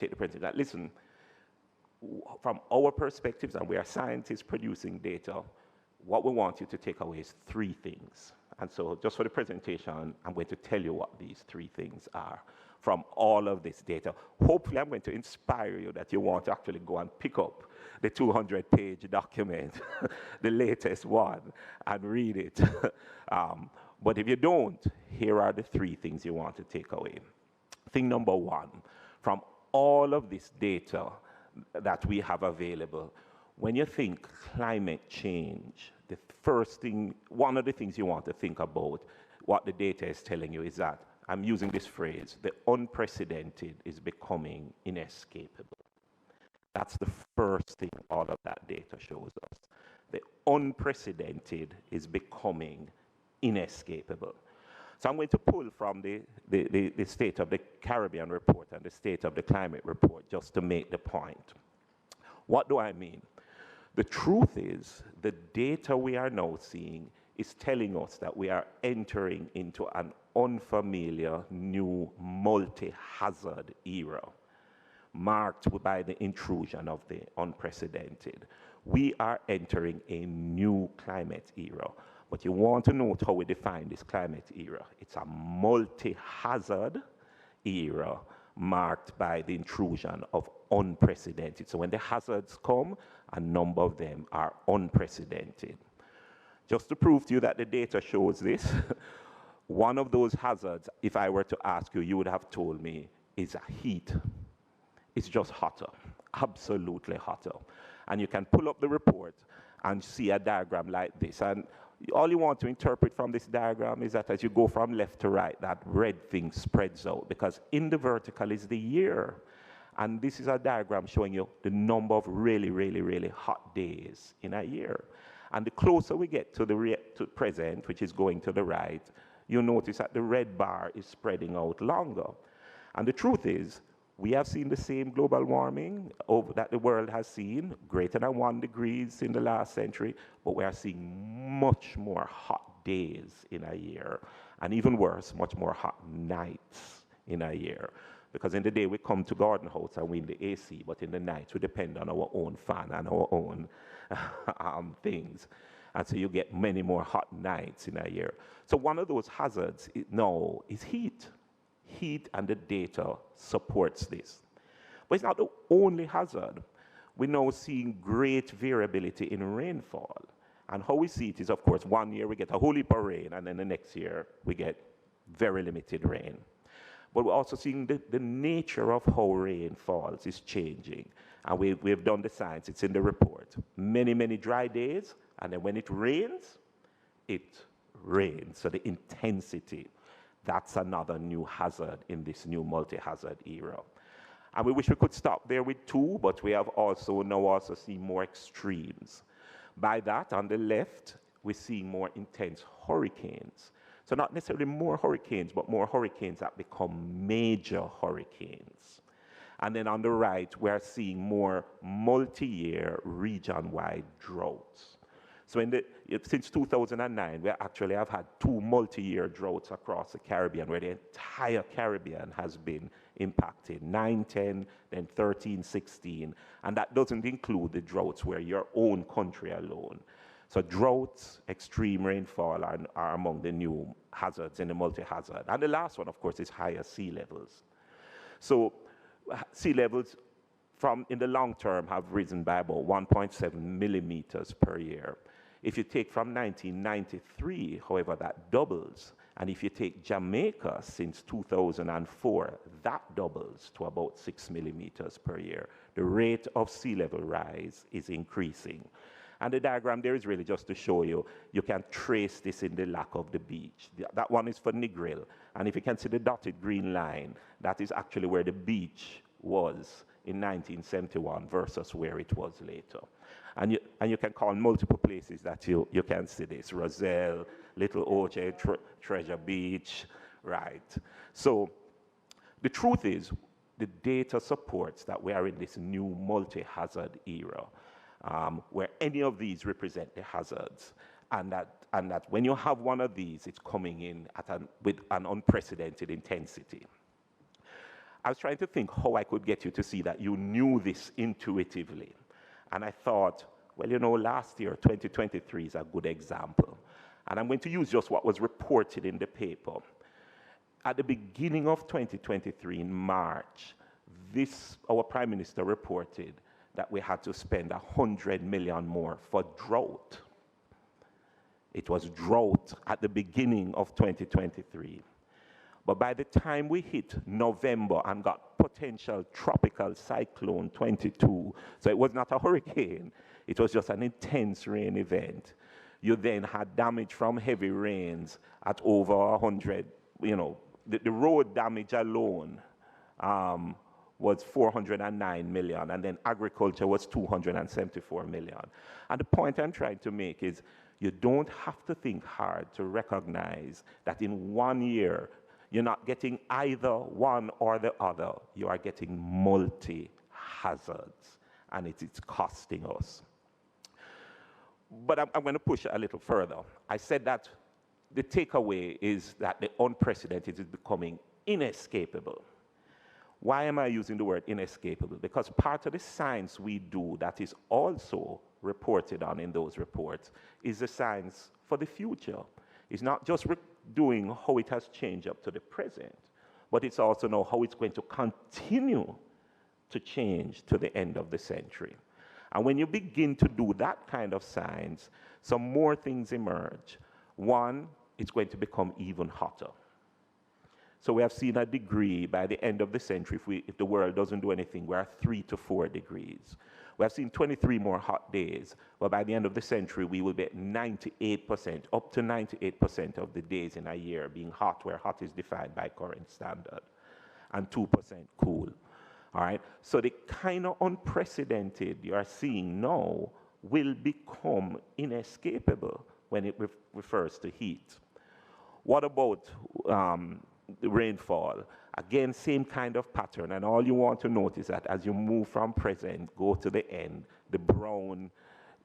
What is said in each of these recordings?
take the president that, listen, from our perspectives, and we are scientists producing data, what we want you to take away is three things. And so just for the presentation, I'm going to tell you what these three things are from all of this data. Hopefully, I'm going to inspire you that you want to actually go and pick up the 200-page document, the latest one, and read it. But if you don't, here are the three things you want to take away. Thing number one, from all of this data that we have available, when you think climate change, the first thing, one of the things you want to think about, what the data is telling you is that, I'm using this phrase, the unprecedented is becoming inescapable. That's the first thing all of that data shows us. The unprecedented is becoming inescapable. So I'm going to pull from the State of the Caribbean report and the State of the Climate report just to make the point. What do I mean? The truth is, the data we are now seeing is telling us that we are entering into an unfamiliar, new, multi-hazard era, marked by the intrusion of the unprecedented. We are entering a new climate era. But you want to note how we define this climate era. It's a multi-hazard era marked by the intrusion of unprecedented. So when the hazards come, a number of them are unprecedented. Just to prove to you that the data shows this, one of those hazards, if I were to ask you, you would have told me, is heat. It's just hotter, absolutely hotter. And you can pull up the report and see a diagram like this. And all you want to interpret from this diagram is that as you go from left to right, that red thing spreads out, because in the vertical is the year. And this is a diagram showing you the number of really, really, really hot days in a year. And the closer we get to the present, which is going to the right, you'll notice that the red bar is spreading out longer. And the truth is, we have seen the same global warming that the world has seen, greater than 1 degree in the last century, but we are seeing much more hot days in a year, and even worse, much more hot nights in a year. Because in the day we come to Garden House and we in the AC, but in the night we depend on our own fan and our own things. And so you get many more hot nights in a year. So one of those hazards now is heat. Heat, and the data supports this. But it's not the only hazard. We're now seeing great variability in rainfall. And how we see it is, of course, one year we get a whole heap of rain, and then the next year we get very limited rain. But we're also seeing the nature of how rain falls is changing. And we've done the science, it's in the report. Many, many dry days, and then when it rains. So the intensity, that's another new hazard in this new multi-hazard era. And we wish we could stop there with two, but we have also now seen more extremes. By that, on the left, we're seeing more intense hurricanes. So not necessarily more hurricanes, but more hurricanes that become major hurricanes. And then on the right, we're seeing more multi-year region-wide droughts. So since 2009, we actually have had 2 multi-year droughts across the Caribbean, where the entire Caribbean has been impacted, 9-10, then 13-16, and that doesn't include the droughts where your own country alone. So droughts, extreme rainfall are among the new hazards in the multi-hazard. And the last one, of course, is higher sea levels. So sea levels in the long term have risen by about 1.7 millimeters per year. If you take from 1993, however, that doubles. And if you take Jamaica since 2004, that doubles to about 6 millimeters per year. The rate of sea level rise is increasing. And the diagram there is really just to show you, you can trace this in the lack of the beach. That one is for Negril. And if you can see the dotted green line, that is actually where the beach was in 1971 versus where it was later. And you can call multiple places that you can see this. Roselle, Little Oche, Treasure Beach, right? So the truth is, the data supports that we are in this new multi-hazard era, where any of these represent the hazards, and that when you have one of these, it's coming in with an unprecedented intensity. I was trying to think how I could get you to see that you knew this intuitively. And I thought, well, you know, last year, 2023 is a good example. And I'm going to use just what was reported in the paper. At the beginning of 2023, in March, our Prime Minister reported that we had to spend 100 million more for drought. It was drought at the beginning of 2023. But by the time we hit November and got potential tropical cyclone 22, so it was not a hurricane, it was just an intense rain event. You then had damage from heavy rains at over 100, you know, the road damage alone was 409 million, and then agriculture was 274 million. And the point I'm trying to make is you don't have to think hard to recognize that in 1 year, you're not getting either one or the other. You are getting multi-hazards, and it's costing us. But I'm going to push it a little further. I said that the takeaway is that the unprecedented is becoming inescapable. Why am I using the word inescapable? Because part of the science we do that is also reported on in those reports is the science for the future. It's not just doing how it has changed up to the present, but it's also know how it's going to continue to change to the end of the century. And when you begin to do that kind of science, some more things emerge. One, it's going to become even hotter. So we have seen a degree by the end of the century, if the world doesn't do anything, we're at 3 to 4 degrees. We have seen 23 more hot days, but by the end of the century, we will be at 98%, up to 98% of the days in a year being hot, where hot is defined by current standard, and 2% cool. All right? So the kind of unprecedented you are seeing now will become inescapable when it refers to heat. What about the rainfall? Again, same kind of pattern, and all you want to notice that as you move from present, go to the end, the brown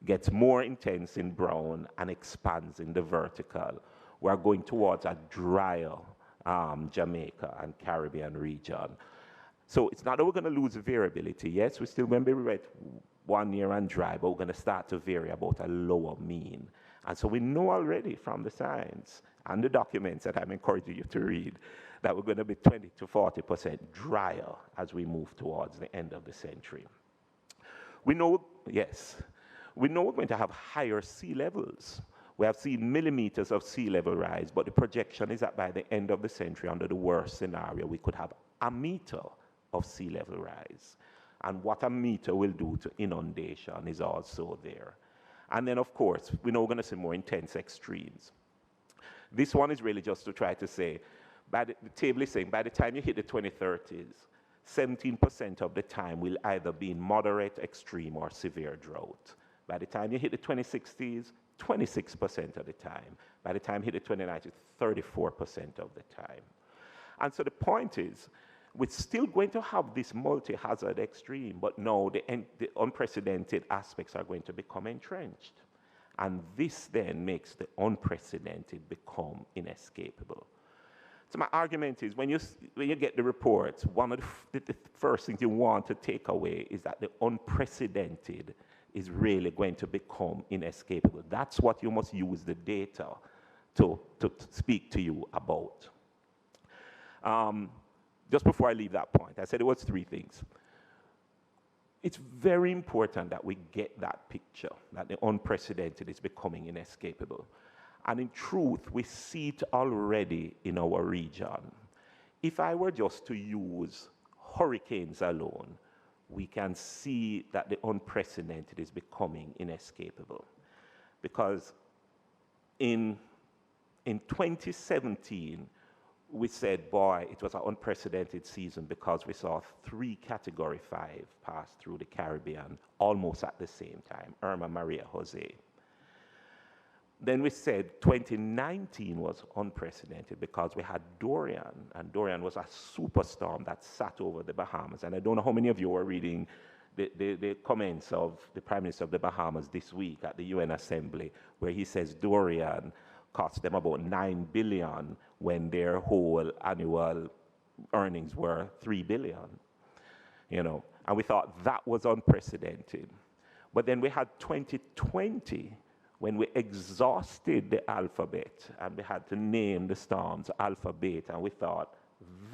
gets more intense in brown and expands in the vertical. We're going towards a drier Jamaica and Caribbean region. So it's not that we're going to lose variability. Yes, we're still going to be wet 1 year and dry, but we're going to start to vary about a lower mean. And so we know already from the science and the documents that I'm encouraging you to read that we're going to be 20 to 40% drier as we move towards the end of the century. We know, yes, we know we're going to have higher sea levels. We have seen millimeters of sea level rise, but the projection is that by the end of the century, under the worst scenario, we could have a meter of sea level rise. And what a meter will do to inundation is also there. And then, of course, we know we're going to see more intense extremes. This one is really just to try to say, the table is saying by the time you hit the 2030s, 17% of the time will either be in moderate, extreme, or severe drought. By the time you hit the 2060s, 26% of the time. By the time you hit the 2090s, 34% of the time. And so the point is, we're still going to have this multi-hazard extreme, but no, the unprecedented aspects are going to become entrenched. And this then makes the unprecedented become inescapable. So my argument is, when you get the reports, one of the first things you want to take away is that the unprecedented is really going to become inescapable. That's what you must use the data to speak to you about. Just before I leave that point, I said it was 3 things. It's very important that we get that picture, that the unprecedented is becoming inescapable. And in truth, we see it already in our region. If I were just to use hurricanes alone, we can see that the unprecedented is becoming inescapable. Because in 2017, we said, boy, it was an unprecedented season because we saw 3 Category 5 pass through the Caribbean almost at the same time, Irma, Maria, Jose. Then we said 2019 was unprecedented because we had Dorian, and Dorian was a superstorm that sat over the Bahamas. And I don't know how many of you were reading the comments of the Prime Minister of the Bahamas this week at the UN Assembly, where he says Dorian cost them about $9 billion when their whole annual earnings were 3 billion, and we thought that was unprecedented. But then we had 2020 when we exhausted the alphabet and we had to name the storms alpha, beta, and we thought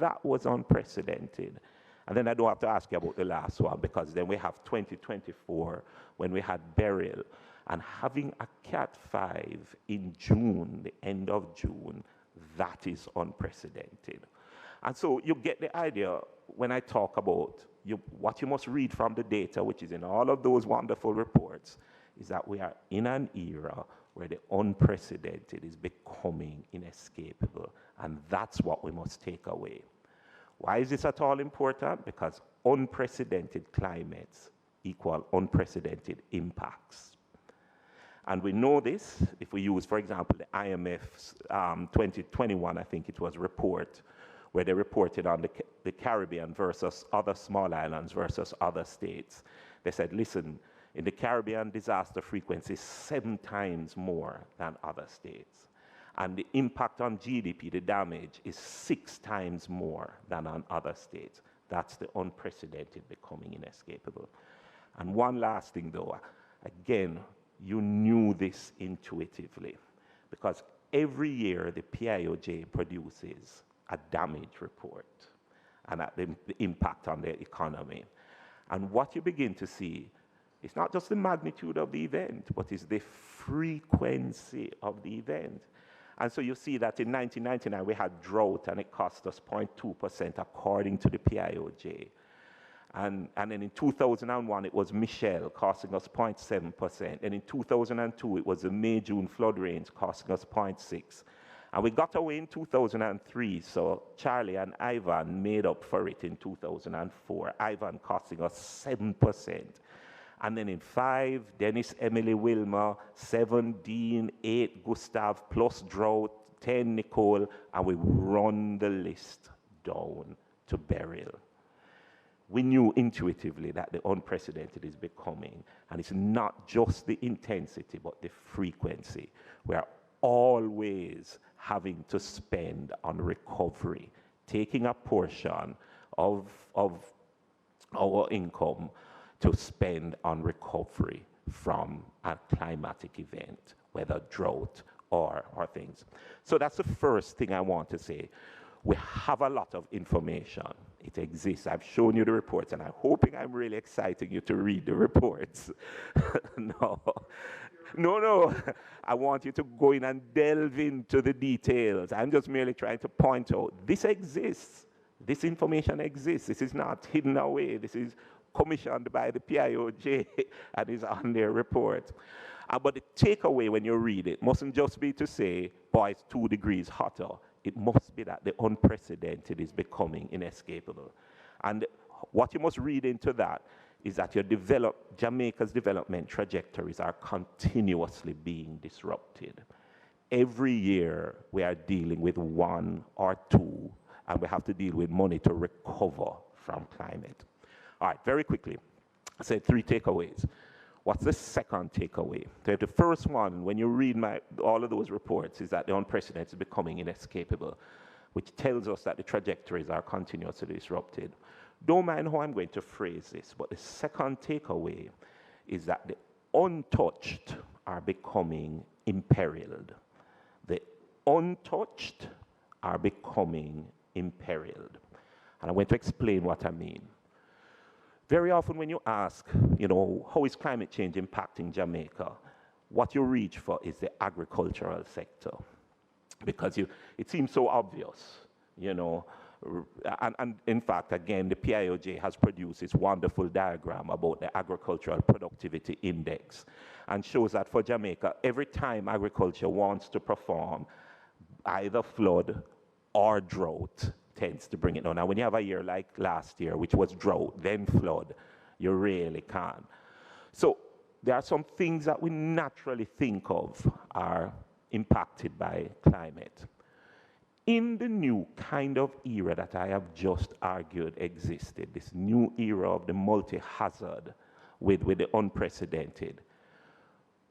that was unprecedented. And then I don't have to ask you about the last one, because then we have 2024 when we had Beryl, and having a Cat 5 in June, the end of June, that is unprecedented. And so you get the idea when I talk about what you must read from the data, which is in all of those wonderful reports, is that we are in an era where the unprecedented is becoming inescapable. And that's what we must take away. Why is this at all important? Because unprecedented climates equal unprecedented impacts. And we know this if we use, for example, the IMF's 2021, I think it was, report, where they reported on the Caribbean versus other small islands versus other states. They said, listen, in the Caribbean, disaster frequency is 7 times more than other states. And the impact on GDP, the damage, is 6 times more than on other states. That's the unprecedented becoming inescapable. And one last thing, though, again, you knew this intuitively, because every year the PIOJ produces a damage report and the impact on the economy. And what you begin to see is not just the magnitude of the event, but it's the frequency of the event. And so you see that in 1999 we had drought and it cost us 0.2% according to the PIOJ. And then in 2001 it was Michelle costing us 0.7%. And in 2002 it was the May-June flood rains costing us 0.6%. And we got away in 2003, so Charlie and Ivan made up for it in 2004. Ivan costing us 7%. And then in 5, Dennis, Emily, Wilma, 7, Dean, 8, Gustav, plus drought, 10, Nicole, and we run the list down to Beryl. We knew intuitively that the unprecedented is becoming, and it's not just the intensity, but the frequency. We are always having to spend on recovery, taking a portion of our income to spend on recovery from a climatic event, whether drought or things. So that's the first thing I want to say. We have a lot of information. It exists. I've shown you the reports, and I'm hoping I'm really exciting you to read the reports. No. I want you to go in and delve into the details. I'm just merely trying to point out this exists. This information exists. This is not hidden away. This is commissioned by the PIOJ and is on their report. But the takeaway when you read it mustn't just be to say, boy, it's 2 degrees hotter. It must be that the unprecedented is becoming inescapable. And what you must read into that is that Jamaica's development trajectories are continuously being disrupted. Every year we are dealing with 1 or 2, and we have to deal with money to recover from climate. All right, very quickly, I said 3 takeaways. What's the second takeaway? So the first one, when you read all of those reports, is that the unprecedented is becoming inescapable, which tells us that the trajectories are continuously disrupted. Don't mind how I'm going to phrase this, but the second takeaway is that the untouched are becoming imperiled. The untouched are becoming imperiled. And I'm going to explain what I mean. Very often when you ask, how is climate change impacting Jamaica, what you reach for is the agricultural sector. Because it seems so obvious, And in fact, again, the PIOJ has produced this wonderful diagram about the agricultural productivity index and shows that for Jamaica, every time agriculture wants to perform, either flood or drought tends to bring it down. Now, when you have a year like last year, which was drought, then flood, you really can't. So there are some things that we naturally think of are impacted by climate. In the new kind of era that I have just argued existed, this new era of the multi-hazard with the unprecedented,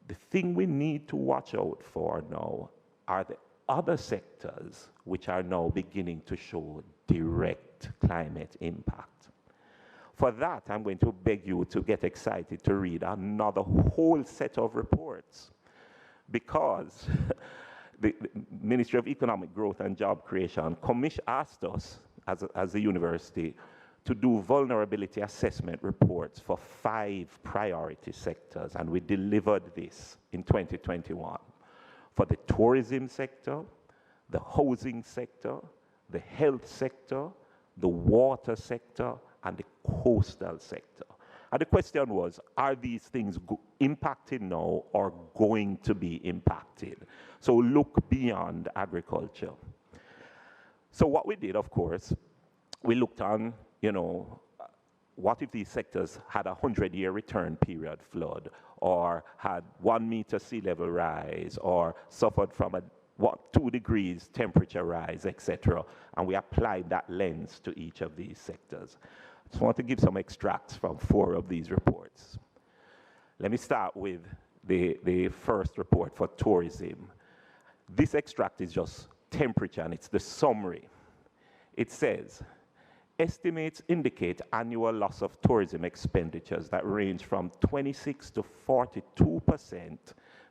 the thing we need to watch out for now are the other sectors which are now beginning to show direct climate impact. For that, I'm going to beg you to get excited to read another whole set of reports, because the Ministry of Economic Growth and Job Creation asked us as a university to do vulnerability assessment reports for 5 priority sectors, and we delivered this in 2021 for the tourism sector, the housing sector, the health sector, the water sector, and the coastal sector. And the question was, are these things impacted now or going to be impacted? So look beyond agriculture. So what we did, of course, we looked on, what if these sectors had a 100-year return period flood, or had 1 meter sea level rise, or suffered from a 2 degrees temperature rise, etc. And we applied that lens to each of these sectors. I just want to give some extracts from 4 of these reports. Let me start with the first report for tourism. This extract is just temperature, and it's the summary. It says, estimates indicate annual loss of tourism expenditures that range from 26 to 42%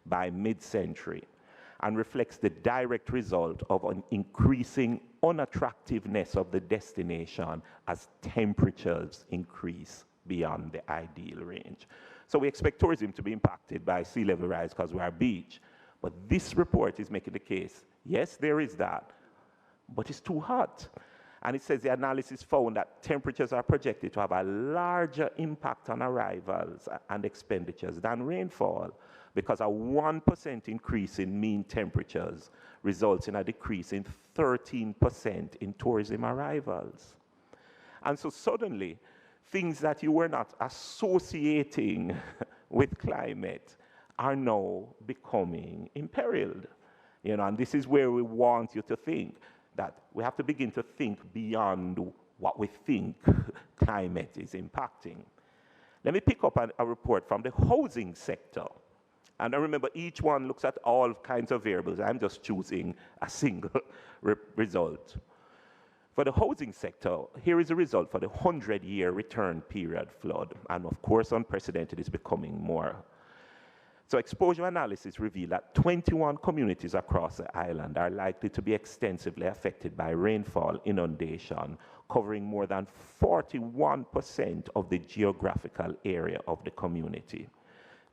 by mid-century, and reflects the direct result of an increasing unattractiveness of the destination as temperatures increase beyond the ideal range. So we expect tourism to be impacted by sea level rise because we're a beach. But this report is making the case, yes, there is that, but it's too hot. And it says the analysis found that temperatures are projected to have a larger impact on arrivals and expenditures than rainfall, because a 1% increase in mean temperatures results in a decrease in 13% in tourism arrivals. And so suddenly, things that you were not associating with climate are now becoming imperiled. And this is where we want you to think, that we have to begin to think beyond what we think climate is impacting. Let me pick up a report from the housing sector. And I remember each one looks at all kinds of variables. I'm just choosing a single result. For the housing sector, here is a result for the 100-year return period flood. And of course, unprecedented is becoming more. So exposure analysis revealed that 21 communities across the island are likely to be extensively affected by rainfall inundation, covering more than 41% of the geographical area of the community.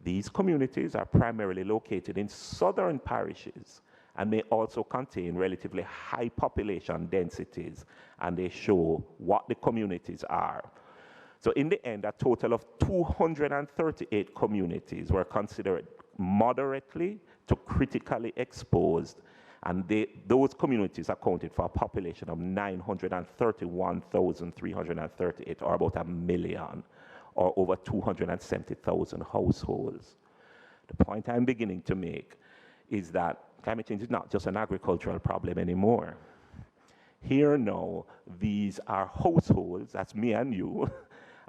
These communities are primarily located in southern parishes and may also contain relatively high population densities, and they show what the communities are. So in the end, a total of 238 communities were considered moderately to critically exposed, and those communities accounted for a population of 931,338, or about 1 million, or over 270,000 households. The point I'm beginning to make is that climate change is not just an agricultural problem anymore. Here now, these are households, that's me and you,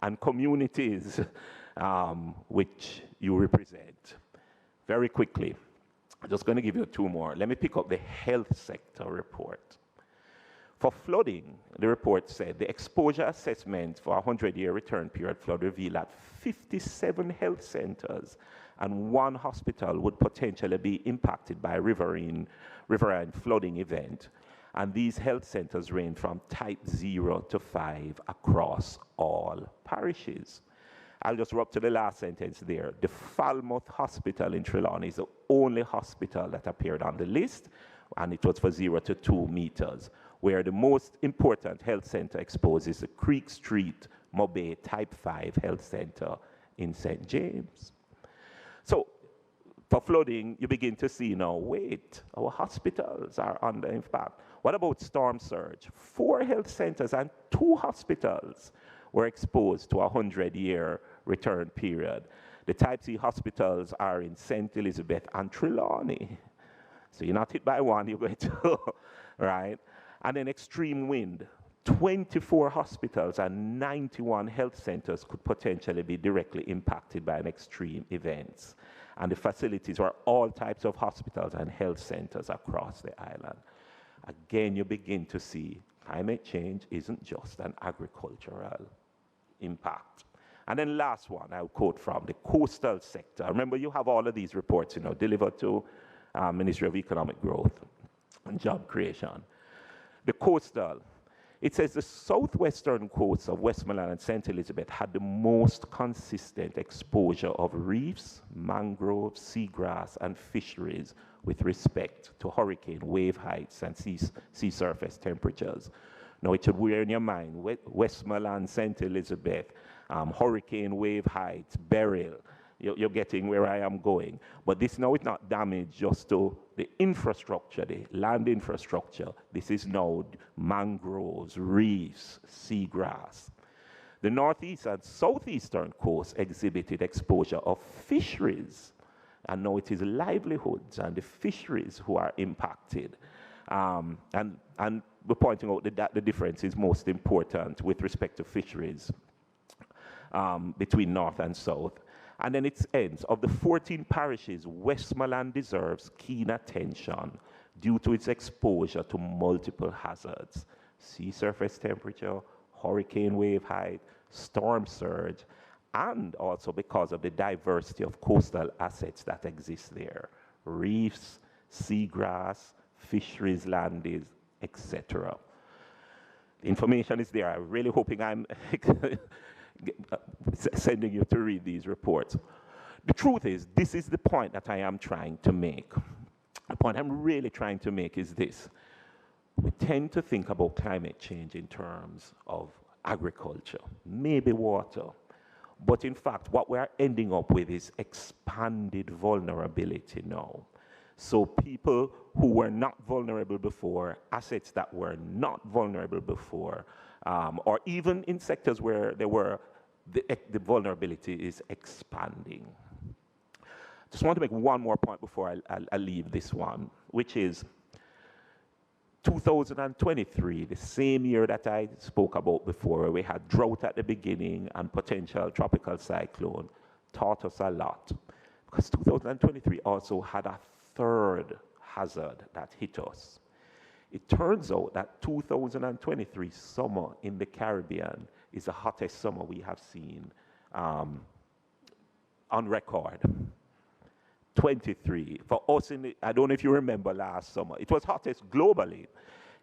and communities which you represent. Very quickly, I'm just going to give you 2 more. Let me pick up the health sector report. For flooding, the report said the exposure assessment for a 100-year return period flood revealed that 57 health centers and 1 hospital would potentially be impacted by a riverine flooding event. And these health centers range from type 0 to 5 across all parishes. I'll just rub to the last sentence there. The Falmouth Hospital in Trelawney is the only hospital that appeared on the list, and it was for 0 to 2 meters, where the most important health center exposed is the Creek Street Mobay Type 5 Health Center in St. James. So for flooding, you begin to see now, wait, our hospitals are under impact. What about storm surge? 4 health centers and 2 hospitals were exposed to a 100-year return period. The Type C hospitals are in St. Elizabeth and Trelawney. So you're not hit by one, you're going to, right? And then extreme wind. 24 hospitals and 91 health centers could potentially be directly impacted by an extreme event. And the facilities were all types of hospitals and health centers across the island. Again, you begin to see climate change isn't just an agricultural impact. And then last one, I'll quote from the coastal sector. Remember, you have all of these reports, delivered to Ministry of Economic Growth and Job Creation. The coastal, it says the southwestern coast of Westmoreland and St. Elizabeth had the most consistent exposure of reefs, mangroves, seagrass, and fisheries with respect to hurricane wave heights and sea surface temperatures. Now, it should wear in your mind, Westmoreland, St. Elizabeth, hurricane wave heights, Beryl, you're getting where I am going. But this now is not damage just to the infrastructure, the land infrastructure. This is now mangroves, reefs, seagrass. The northeast and southeastern coast exhibited exposure of fisheries. And now it is livelihoods and the fisheries who are impacted. And we're pointing out that the difference is most important with respect to fisheries between north and south. And then it ends, of the 14 parishes, Westmoreland deserves keen attention due to its exposure to multiple hazards: sea surface temperature, hurricane wave height, storm surge, and also because of the diversity of coastal assets that exist there: reefs, seagrass, fisheries, landings, etc. The information is there. I'm really hoping I'm sending you to read these reports. The truth is, this is the point that I am trying to make. The point I'm really trying to make is this. We tend to think about climate change in terms of agriculture, maybe water. But in fact, what we're ending up with is expanded vulnerability now. So people who were not vulnerable before, assets that were not vulnerable before, or even in sectors where there were, the vulnerability is expanding. Just want to make one more point before I leave this one, which is 2023, the same year that I spoke about before, where we had drought at the beginning and potential tropical cyclone, taught us a lot. Because 2023 also had a third hazard that hit us. It turns out that 2023 summer in the Caribbean is the hottest summer we have seen on record. 23. For us, I don't know if you remember last summer, it was hottest globally.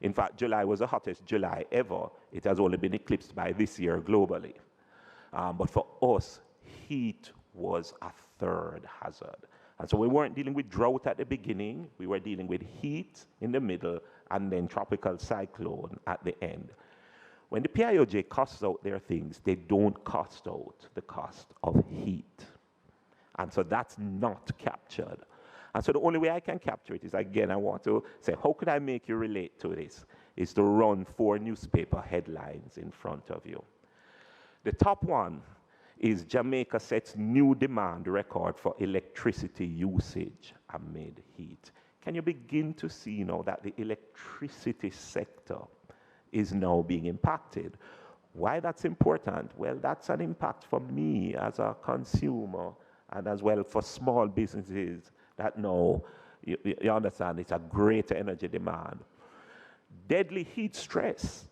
In fact, July was the hottest July ever. It has only been eclipsed by this year globally. But for us, heat was a third hazard. And so we weren't dealing with drought at the beginning, we were dealing with heat in the middle, and then tropical cyclone at the end. When the PIOJ costs out their things, they don't cost out the cost of heat. And so that's not captured. And so the only way I can capture it is, again, I want to say, how could I make you relate to this? Is to run 4 newspaper headlines in front of you. The top one is Jamaica sets new demand record for electricity usage amid heat. Can you begin to see now that the electricity sector is now being impacted? Why that's important? Well, that's an impact for me as a consumer and as well for small businesses that know, you understand, it's a greater energy demand. Deadly heat stress.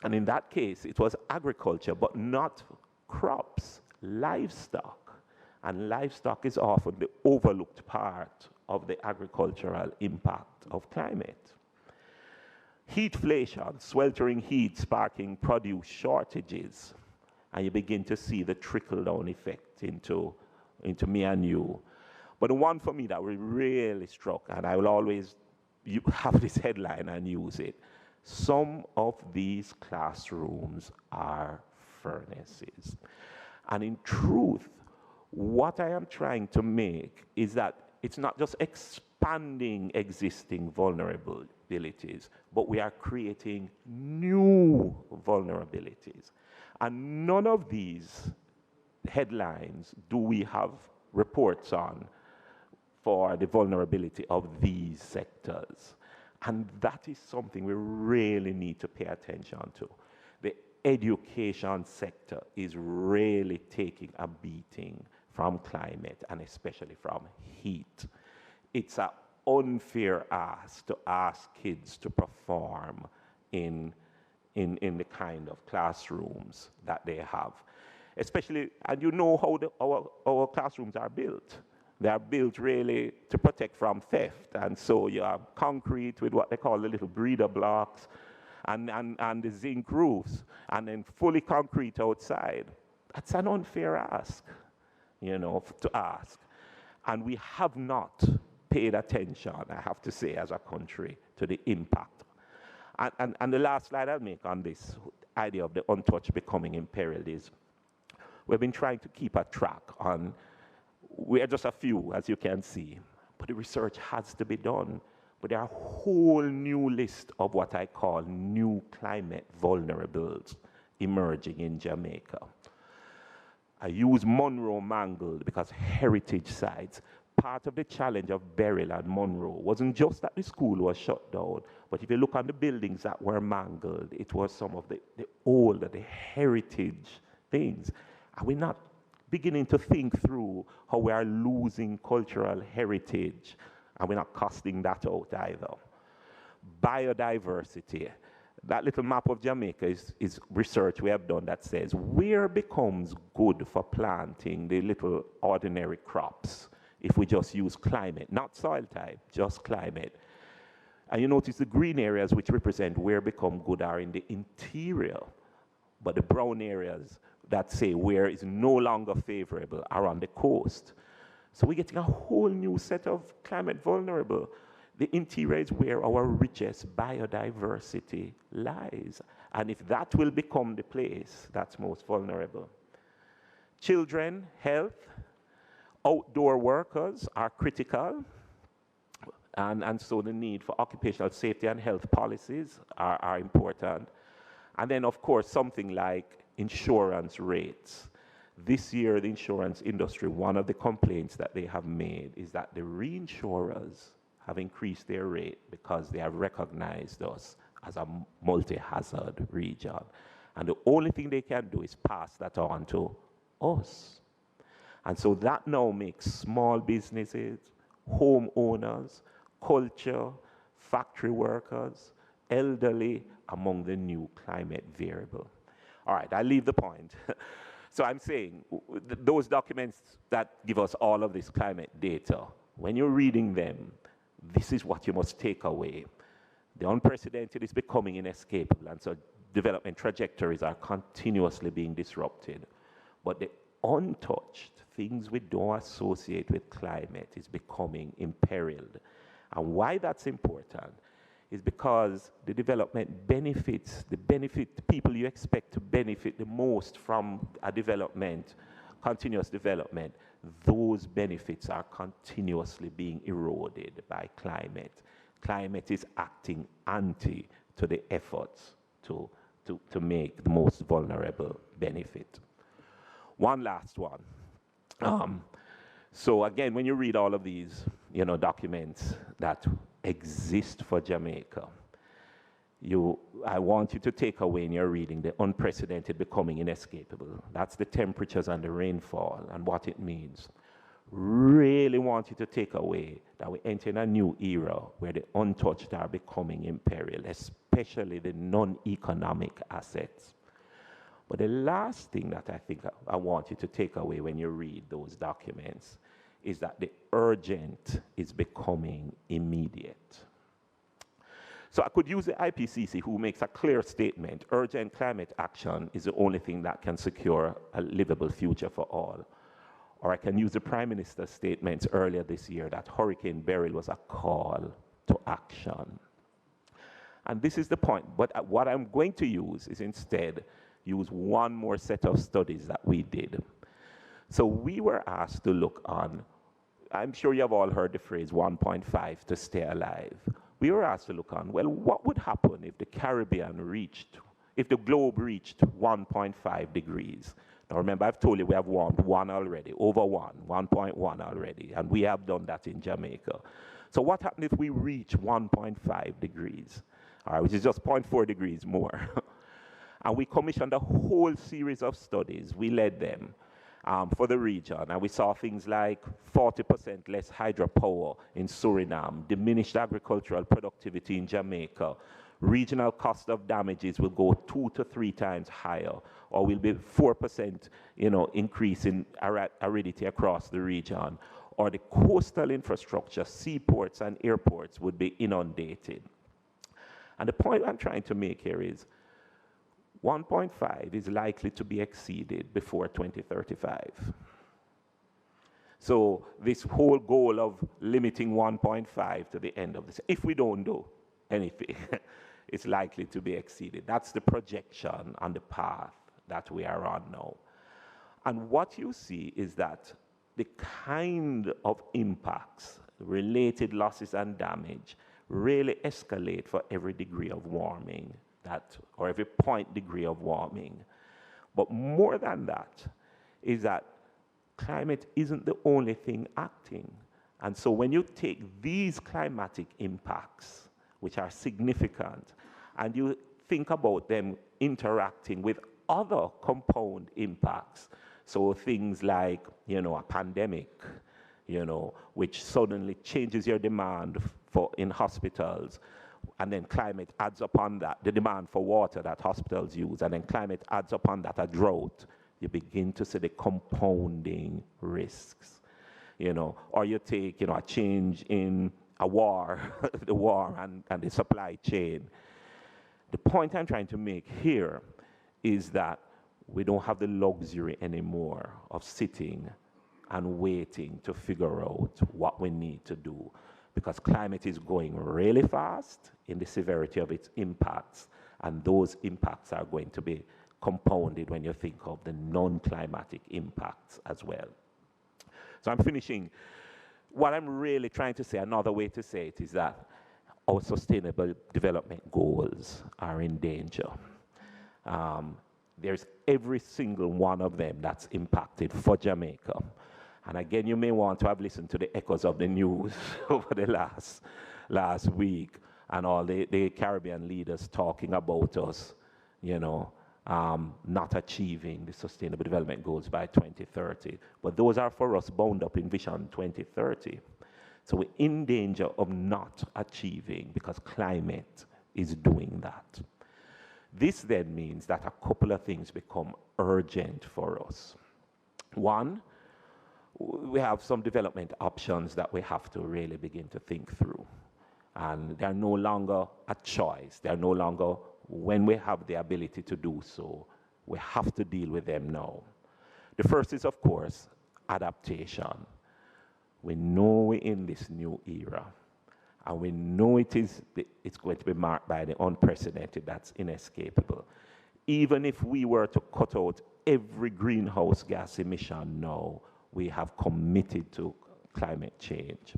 And in that case, it was agriculture, but not crops, livestock. And livestock is often the overlooked part of the agricultural impact of climate. Heatflation, sweltering heat sparking produce shortages. And you begin to see the trickle-down effect into me and you. But the one for me that really struck, and I will always have this headline and use it, some of these classrooms are furnaces. And in truth, what I am trying to make is that it's not just expanding existing vulnerabilities, but we are creating new vulnerabilities. And none of these headlines do we have reports on for the vulnerability of these sectors. And that is something we really need to pay attention to. The education sector is really taking a beating from climate and especially from heat. It's an unfair ask to ask kids to perform in in the kind of classrooms that they have. Especially, and you know how our classrooms are built. They are built really to protect from theft. And so you have concrete with what they call the little breeder blocks and the zinc roofs, and then fully concrete outside. That's an unfair ask, you know, to ask. And we have not paid attention, I have to say, as a country, to the impact. And the last slide I'll make on this idea of the untouched becoming imperiled is we've been trying to keep a track on, we are just a few, as you can see, but the research has to be done. But there are a whole new list of what I call new climate vulnerables emerging in Jamaica. I use Monroe mangled because heritage sites, part of the challenge of Beryl and Monroe wasn't just that the school was shut down, but if you look on the buildings that were mangled, it was some of the older, the heritage things. And we're not beginning to think through how we are losing cultural heritage, and we're not costing that out either. Biodiversity. That little map of Jamaica is research we have done that says where becomes good for planting the little ordinary crops if we just use climate, not soil type, just climate. And you notice the green areas which represent where become good are in the interior, but the brown areas that say where is no longer favorable are on the coast. So we're getting a whole new set of climate vulnerable. The interior is where our richest biodiversity lies. And if that will become the place that's most vulnerable. Children, health, outdoor workers are critical. And so the need for occupational safety and health policies are important. And then, of course, something like insurance rates. This year, the insurance industry, one of the complaints that they have made is that the reinsurers have increased their rate because they have recognized us as a multi-hazard region. And the only thing they can do is pass that on to us. And so that now makes small businesses, homeowners, culture, factory workers, elderly among the new climate variable. All right, I leave the point. So I'm saying those documents that give us all of this climate data, when you're reading them, this is what you must take away. The unprecedented is becoming inescapable, and so development trajectories are continuously being disrupted. But the untouched, things we don't associate with climate, is becoming imperiled. And why that's important is because the development benefits, the people you expect to benefit the most from a development, continuous development, those benefits are continuously being eroded by climate. Climate is acting anti to the efforts to make the most vulnerable benefit. One last one. So again, when you read all of these, documents that exist for Jamaica, I want you to take away in your reading the unprecedented becoming inescapable. That's the temperatures and the rainfall and what it means. Really want you to take away that we enter in a new era where the untouched are becoming imperiled, especially the non-economic assets. But the last thing that I think I want you to take away when you read those documents is that the urgent is becoming immediate. So I could use the IPCC, who makes a clear statement: urgent climate action is the only thing that can secure a livable future for all. Or I can use the Prime Minister's statements earlier this year that Hurricane Beryl was a call to action. And this is the point. But what I'm going to use is instead use one more set of studies that we did. So we were asked to look on, I'm sure you have all heard the phrase 1.5 to stay alive. We were asked to look on, well, what would happen if the if the globe reached 1.5 degrees? Now remember, I've told you we have warmed over 1.1 already, and we have done that in Jamaica. So what happens if we reach 1.5 degrees, all right, which is just 0.4 degrees more? And we commissioned a whole series of studies. We led them for the region, and we saw things like 40% less hydropower in Suriname, diminished agricultural productivity in Jamaica, regional cost of damages will go 2 to 3 times higher, or will be 4%, increase in aridity across the region, or the coastal infrastructure, seaports and airports would be inundated. And the point I'm trying to make here is 1.5 is likely to be exceeded before 2035. So this whole goal of limiting 1.5 to the end of this, if we don't do anything, it's likely to be exceeded. That's the projection on the path that we are on now. And what you see is that the kind of impacts, related losses and damage, really escalate for every degree of warming, or every point degree of warming. But more than that is that climate isn't the only thing acting. And so when you take these climatic impacts, which are significant, and you think about them interacting with other compound impacts, so things like, a pandemic, which suddenly changes your demand in hospitals, and then climate adds upon that, the demand for water that hospitals use, and then climate adds upon that a drought, you begin to see the compounding risks, or you take, a change in a war, the war and the supply chain. The point I'm trying to make here is that we don't have the luxury anymore of sitting and waiting to figure out what we need to do, because climate is going really fast in the severity of its impacts, and those impacts are going to be compounded when you think of the non-climatic impacts as well. So I'm finishing. What I'm really trying to say, another way to say it, is that our sustainable development goals are in danger. There's every single one of them that's impacted for Jamaica. And again, you may want to have listened to the echoes of the news over the last week, and all the Caribbean leaders talking about us, not achieving the Sustainable Development Goals by 2030. But those are for us bound up in Vision 2030. So we're in danger of not achieving because climate is doing that. This then means that a couple of things become urgent for us. One, we have some development options that we have to really begin to think through. And they're no longer a choice. They're no longer when we have the ability to do so. We have to deal with them now. The first is, of course, adaptation. We know we're in this new era. And we know it's going to be marked by the unprecedented. That's inescapable. Even if we were to cut out every greenhouse gas emission now, we have committed to climate change.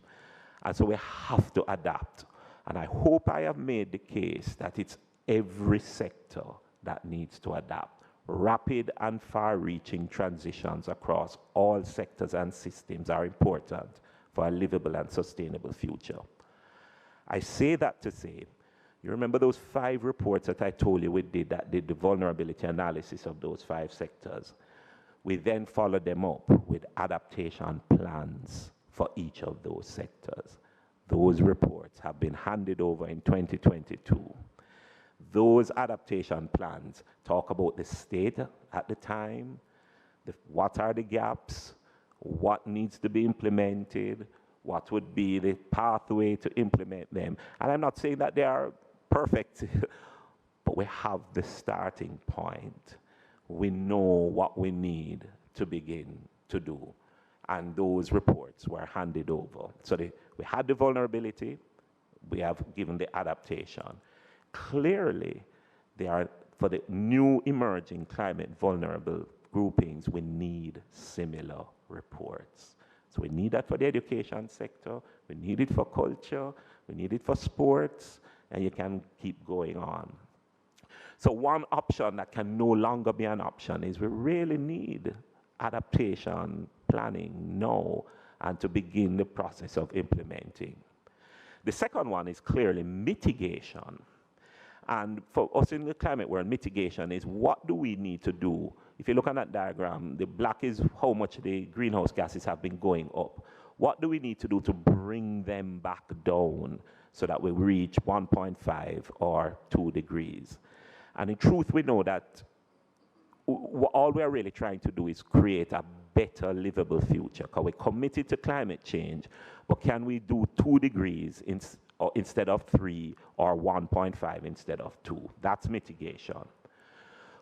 And so we have to adapt. And I hope I have made the case that it's every sector that needs to adapt. Rapid and far-reaching transitions across all sectors and systems are important for a livable and sustainable future. I say that to say, you remember those 5 reports that I told you we did that did the vulnerability analysis of those 5 sectors? We then followed them up with adaptation plans for each of those sectors. Those reports have been handed over in 2022. Those adaptation plans talk about the state at the time, what are the gaps, what needs to be implemented, what would be the pathway to implement them. And I'm not saying that they are perfect, but we have the starting point. We know what we need to begin to do. And those reports were handed over. So we had the vulnerability, we have given the adaptation. Clearly, they are, for the new emerging climate vulnerable groupings, we need similar reports. So we need that for the education sector, we need it for culture, we need it for sports, and you can keep going on. So one option that can no longer be an option is we really need adaptation planning now and to begin the process of implementing. The second one is clearly mitigation. And for us in the climate world, mitigation is what do we need to do? If you look at that diagram, the black is how much the greenhouse gases have been going up. What do we need to do to bring them back down so that we reach 1.5 or 2 degrees? And in truth, we know that all we are really trying to do is create a better livable future, because we're committed to climate change, but can we do 2 degrees instead of 3 or 1.5 instead of 2? That's mitigation.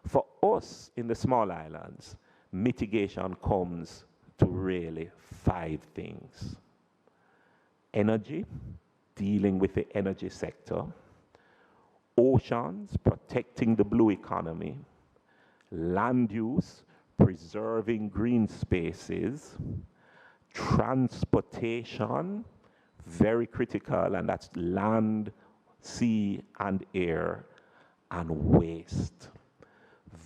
For us in the small islands, mitigation comes to really 5 things. Energy, dealing with the energy sector. Oceans, protecting the blue economy. Land use, preserving green spaces. Transportation, very critical, and that's land, sea, and air. And waste.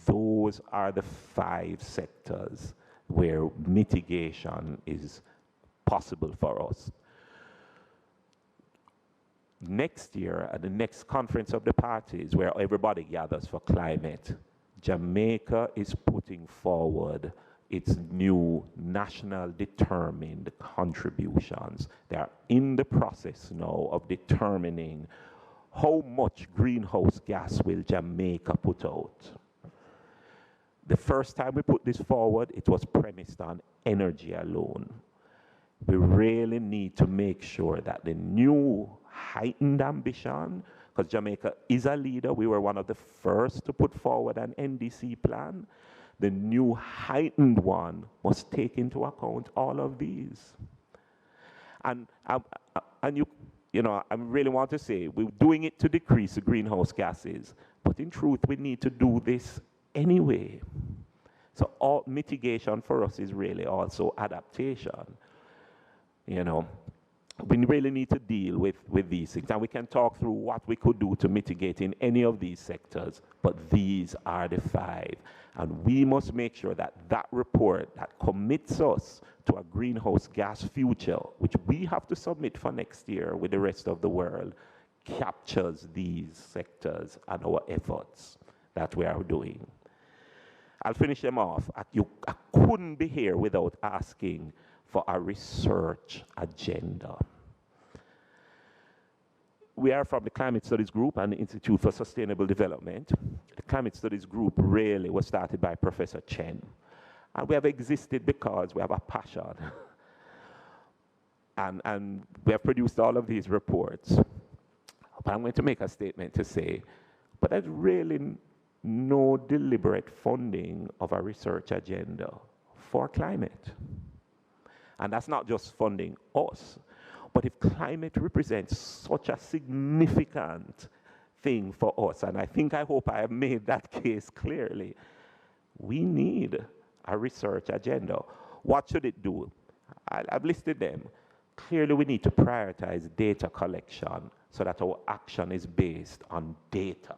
Those are the 5 sectors where mitigation is possible for us. Next year, at the next conference of the parties, where everybody gathers for climate, Jamaica is putting forward its new national determined contributions. They are in the process now of determining how much greenhouse gas will Jamaica put out. The first time we put this forward, it was premised on energy alone. We really need to make sure that the new heightened ambition, because Jamaica is a leader, we were one of the first to put forward an NDC plan. The new heightened one must take into account all of these. And you know, I really want to say, we're doing it to decrease the greenhouse gases, but in truth, we need to do this anyway. So all mitigation for us is really also adaptation. You know, we really need to deal with these things. And we can talk through what we could do to mitigate in any of these sectors, but these are the 5. And we must make sure that that report that commits us to a greenhouse gas future, which we have to submit for next year with the rest of the world, captures these sectors and our efforts that we are doing. I'll finish them off. I couldn't be here without asking for a research agenda. We are from the Climate Studies Group and the Institute for Sustainable Development. The Climate Studies Group really was started by Professor Chen. And we have existed because we have a passion. and we have produced all of these reports. But I'm going to make a statement to say, but there's really no deliberate funding of a research agenda for climate. And that's not just funding us, but if climate represents such a significant thing for us, and I hope I have made that case clearly, we need a research agenda. What should it do? I've listed them. Clearly, we need to prioritize data collection so that our action is based on data.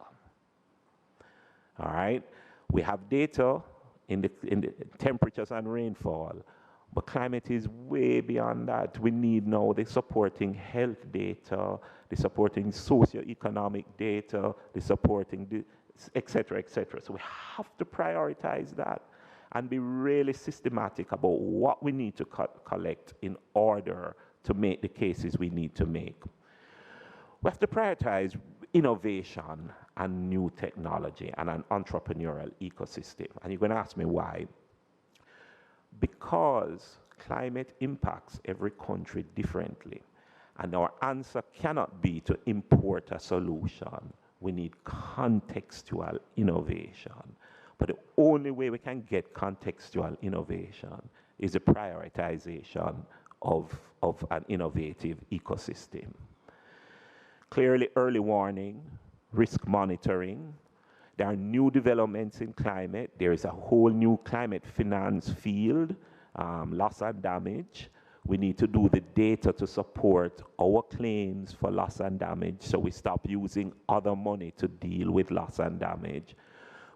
All right? We have data in the temperatures and rainfall, but climate is way beyond that. We need now the supporting health data, the supporting socioeconomic data, the supporting, et cetera, et cetera. So we have to prioritize that and be really systematic about what we need to collect in order to make the cases we need to make. We have to prioritize innovation and new technology and an entrepreneurial ecosystem. And you're going to ask me why. Because climate impacts every country differently. And our answer cannot be to import a solution. We need contextual innovation. But the only way we can get contextual innovation is the prioritization of an innovative ecosystem. Clearly, early warning, risk monitoring. There are new developments in climate. There is a whole new climate finance field, loss and damage. We need to do the data to support our claims for loss and damage, so we stop using other money to deal with loss and damage.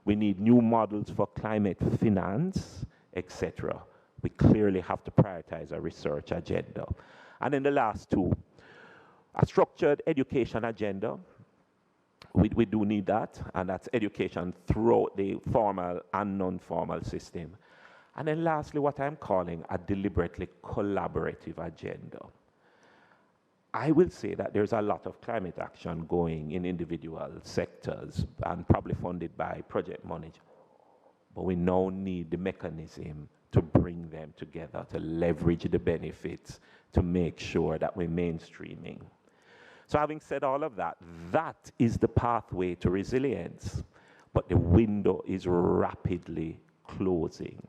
We need new models for climate finance, etc. We clearly have to prioritize a research agenda. And then the last 2, a structured education agenda. We do need that, and that's education throughout the formal and non-formal system. And then lastly, what I'm calling a deliberately collaborative agenda. I will say that there's a lot of climate action going in individual sectors and probably funded by project money. But we now need the mechanism to bring them together, to leverage the benefits, to make sure that we're mainstreaming. So having said all of that, that is the pathway to resilience. But the window is rapidly closing.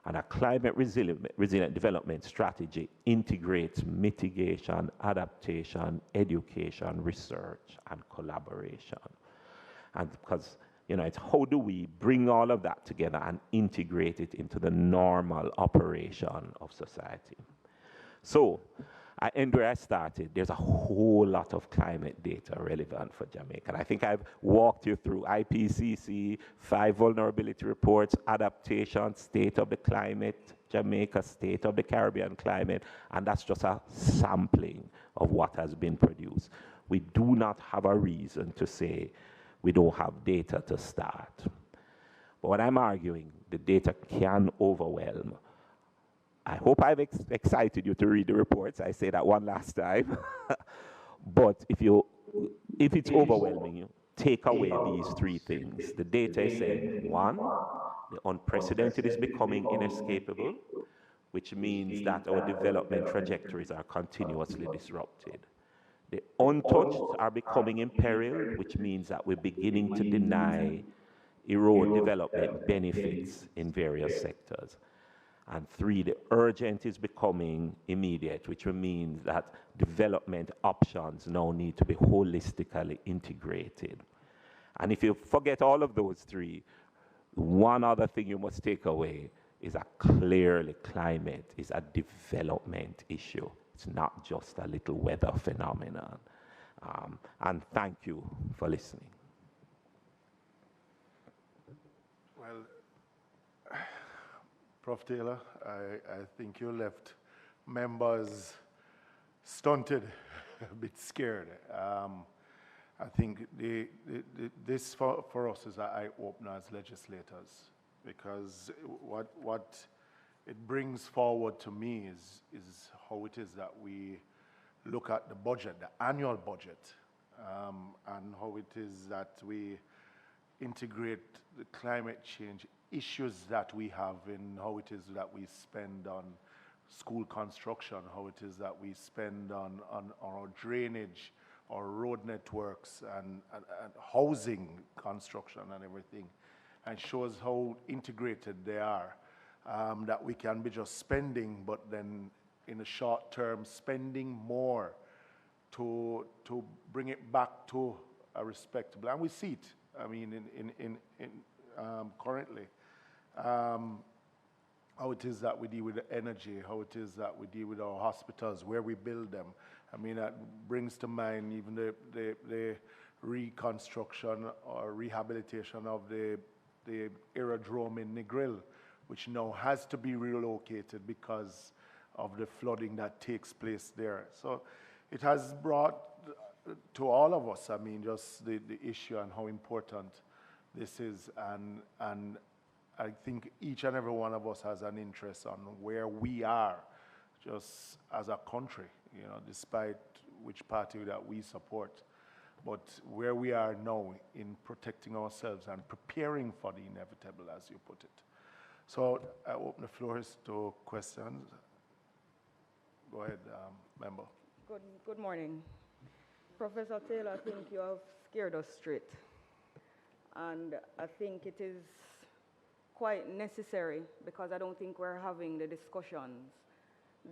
And a climate resilient development strategy integrates mitigation, adaptation, education, research, and collaboration. And because, it's how do we bring all of that together and integrate it into the normal operation of society. So I end where I started. There's a whole lot of climate data relevant for Jamaica. And I think I've walked you through IPCC, 5 vulnerability reports, adaptation, state of the climate, Jamaica, state of the Caribbean climate, and that's just a sampling of what has been produced. We do not have a reason to say we don't have data to start. But what I'm arguing, the data can overwhelm. I hope I've excited you to read the reports. I say that one last time. But if it's overwhelming you, take away these 3 things. The data is saying, 1, the unprecedented is becoming inescapable, which means that our development trajectories are continuously disrupted. The untouched are becoming imperiled, which means that we're beginning to erode development benefits in various sectors. And 3, the urgent is becoming immediate, which means that development options now need to be holistically integrated. And if you forget all of those 3, one other thing you must take away is that clearly climate is a development issue. It's not just a little weather phenomenon. And thank you for listening. Well, Prof. Taylor, I think you left members stunted, a bit scared. I think this for us is an eye-opener as legislators, because what it brings forward to me is how it is that we look at the budget, the annual budget, and how it is that we integrate the climate change issues that we have in how it is that we spend on school construction, how it is that we spend on our drainage, our road networks, and housing construction and everything, and shows how integrated they are, that we can be just spending, but then in the short term spending more to bring it back to a respectable, and we see it, I mean, currently. How it is that we deal with the energy, how it is that we deal with our hospitals, where we build them. I mean, that brings to mind even the reconstruction or rehabilitation of the aerodrome in Negril, which now has to be relocated because of the flooding that takes place there. So it has brought to all of us, I mean, just the issue and how important this is, and I think each and every one of us has an interest on where we are just as a country, despite which party that we support, but where we are now in protecting ourselves and preparing for the inevitable, as you put it. So I open the floors to questions. Go ahead, member. Good morning. Professor Taylor, I think you have scared us straight. And I think it is quite necessary, because I don't think we're having the discussions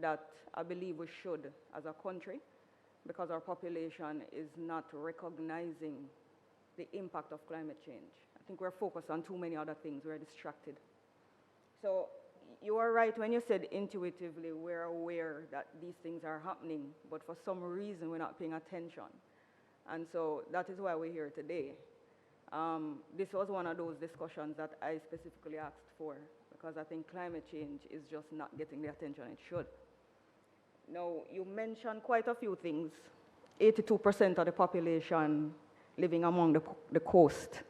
that I believe we should as a country, because our population is not recognizing the impact of climate change. I think we're focused on too many other things. We're distracted. So you are right when you said intuitively we're aware that these things are happening, but for some reason we're not paying attention. And so that is why we're here today. This was one of those discussions that I specifically asked for, because I think climate change is just not getting the attention it should. Now, you mentioned quite a few things. 82% of the population living along the coast,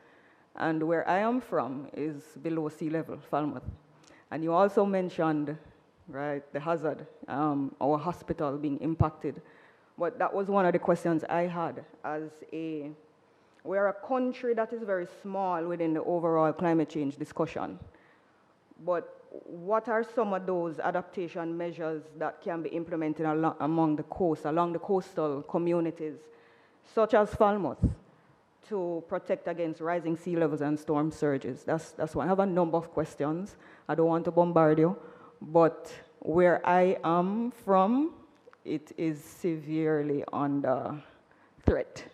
and where I am from is below sea level, Falmouth. And you also mentioned, right, the hazard, our hospital being impacted. But that was one of the questions I had we're a country that is very small within the overall climate change discussion. But what are some of those adaptation measures that can be implemented along the coastal communities, such as Falmouth, to protect against rising sea levels and storm surges? That's one. I have a number of questions. I don't want to bombard you, but where I am from, it is severely under threat.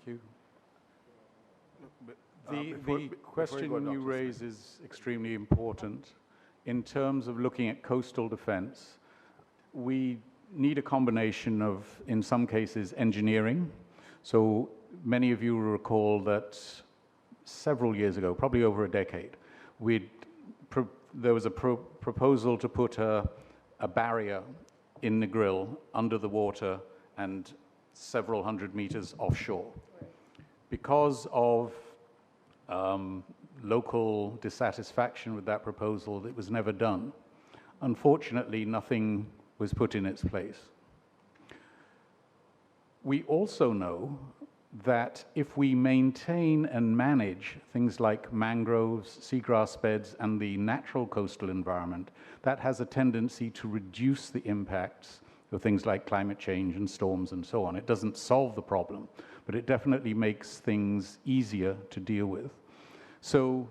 You. Before The you question go, you Dr. raise is extremely important. In terms of looking at coastal defense, we need a combination of, in some cases, engineering. So many of you will recall that several years ago, probably over a decade, there was a proposal to put a barrier in the grill under the water and several hundred meters offshore. Because of local dissatisfaction with that proposal, it was never done. Unfortunately, nothing was put in its place. We also know that if we maintain and manage things like mangroves, seagrass beds, and the natural coastal environment, that has a tendency to reduce the impacts of things like climate change and storms and so on. It doesn't solve the problem, but it definitely makes things easier to deal with. So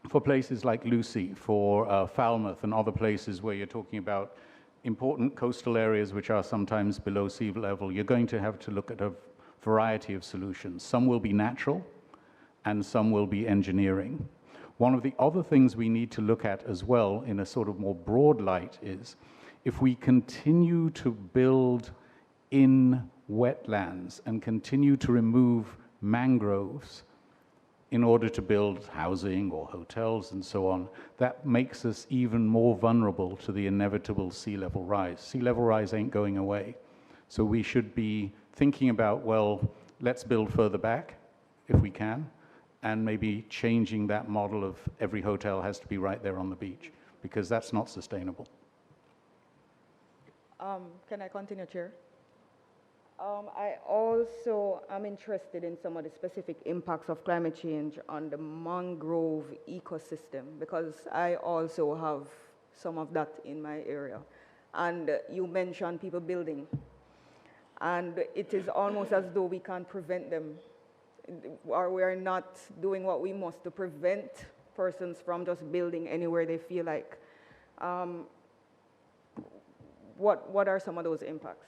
for places like Lucy, for Falmouth and other places where you're talking about important coastal areas which are sometimes below sea level, you're going to have to look at a variety of solutions. Some will be natural and some will be engineering. One of the other things we need to look at as well in a sort of more broad light is if we continue to build in wetlands and continue to remove mangroves in order to build housing or hotels and so on, that makes us even more vulnerable to the inevitable sea level rise. Sea level rise ain't going away. So we should be thinking about, well, let's build further back if we can, and maybe changing that model of every hotel has to be right there on the beach, because that's not sustainable. Can I continue, Chair? I also am interested in some of the specific impacts of climate change on the mangrove ecosystem, because I also have some of that in my area. And you mentioned people building. And it is almost as though we can't prevent them, or we are not doing what we must to prevent persons from just building anywhere they feel like. What are some of those impacts?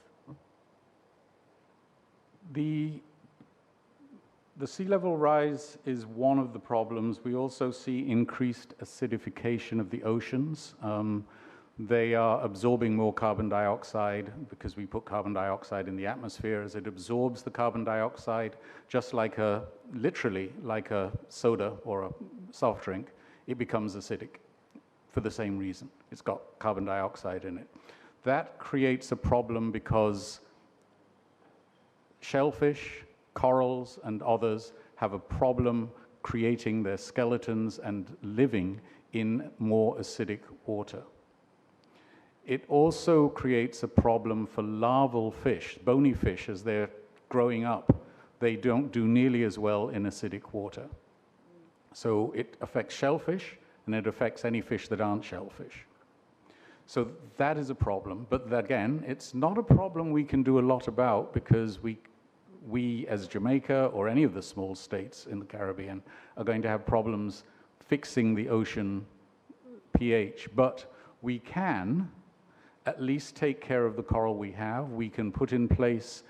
The sea level rise is one of the problems. We also see increased acidification of the oceans. They are absorbing more carbon dioxide because we put carbon dioxide in the atmosphere. As it absorbs the carbon dioxide, just like literally like a soda or a soft drink, it becomes acidic for the same reason. It's got carbon dioxide in it. That creates a problem because shellfish, corals, and others have a problem creating their skeletons and living in more acidic water. It also creates a problem for larval fish, bony fish, as they're growing up. They don't do nearly as well in acidic water. So it affects shellfish, and it affects any fish that aren't shellfish. So that is a problem, but again, it's not a problem we can do a lot about, because we as Jamaica or any of the small states in the Caribbean are going to have problems fixing the ocean pH, but we can at least take care of the coral we have. We can put in place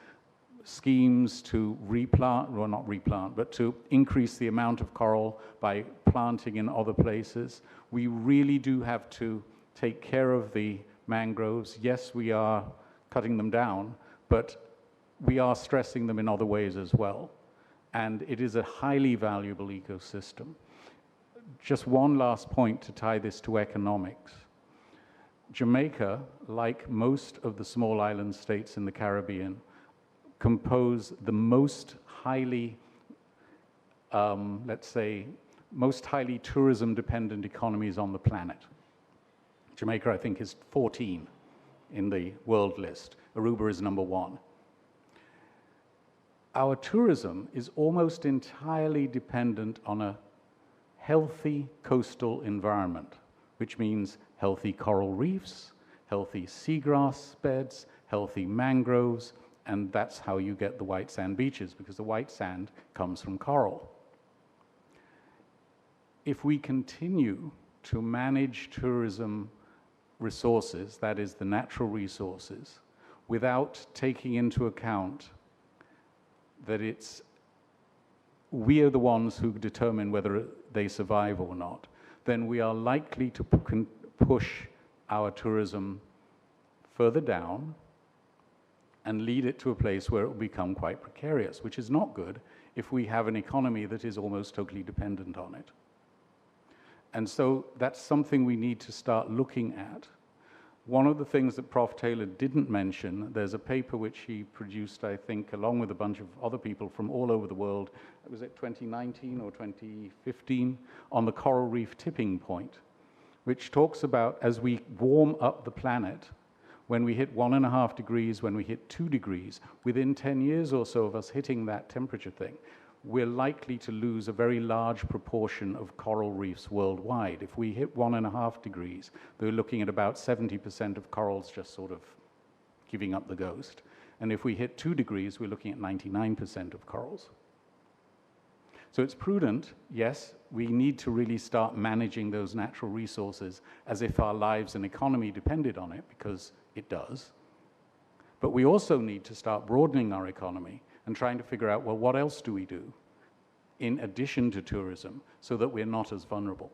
schemes to replant, well, not replant, but to increase the amount of coral by planting in other places. We really do have to take care of the mangroves. Yes, we are cutting them down, but we are stressing them in other ways as well. And it is a highly valuable ecosystem. Just one last point to tie this to economics. Jamaica, like most of the small island states in the Caribbean, compose the most highly, let's say, most highly tourism-dependent economies on the planet. Jamaica, I think, is 14 in the world list. Aruba is number 1. Our tourism is almost entirely dependent on a healthy coastal environment, which means healthy coral reefs, healthy seagrass beds, healthy mangroves, and that's how you get the white sand beaches, because the white sand comes from coral. If we continue to manage tourism resources, that is the natural resources, without taking into account that we are the ones who determine whether they survive or not, then we are likely to push our tourism further down and lead it to a place where it will become quite precarious, which is not good if we have an economy that is almost totally dependent on it. And so that's something we need to start looking at. One of the things that Prof. Taylor didn't mention, there's a paper which he produced, I think, along with a bunch of other people from all over the world, was it 2019 or 2015, on the coral reef tipping point, which talks about as we warm up the planet, when we hit 1.5 degrees, when we hit 2 degrees, within 10 years or so of us hitting that temperature thing, we're likely to lose a very large proportion of coral reefs worldwide. If we hit 1.5 degrees, they're looking at about 70% of corals just sort of giving up the ghost. And if we hit 2 degrees, we're looking at 99% of corals. So it's prudent, yes, we need to really start managing those natural resources as if our lives and economy depended on it, because it does. But we also need to start broadening our economy and trying to figure out, well, what else do we do in addition to tourism so that we're not as vulnerable?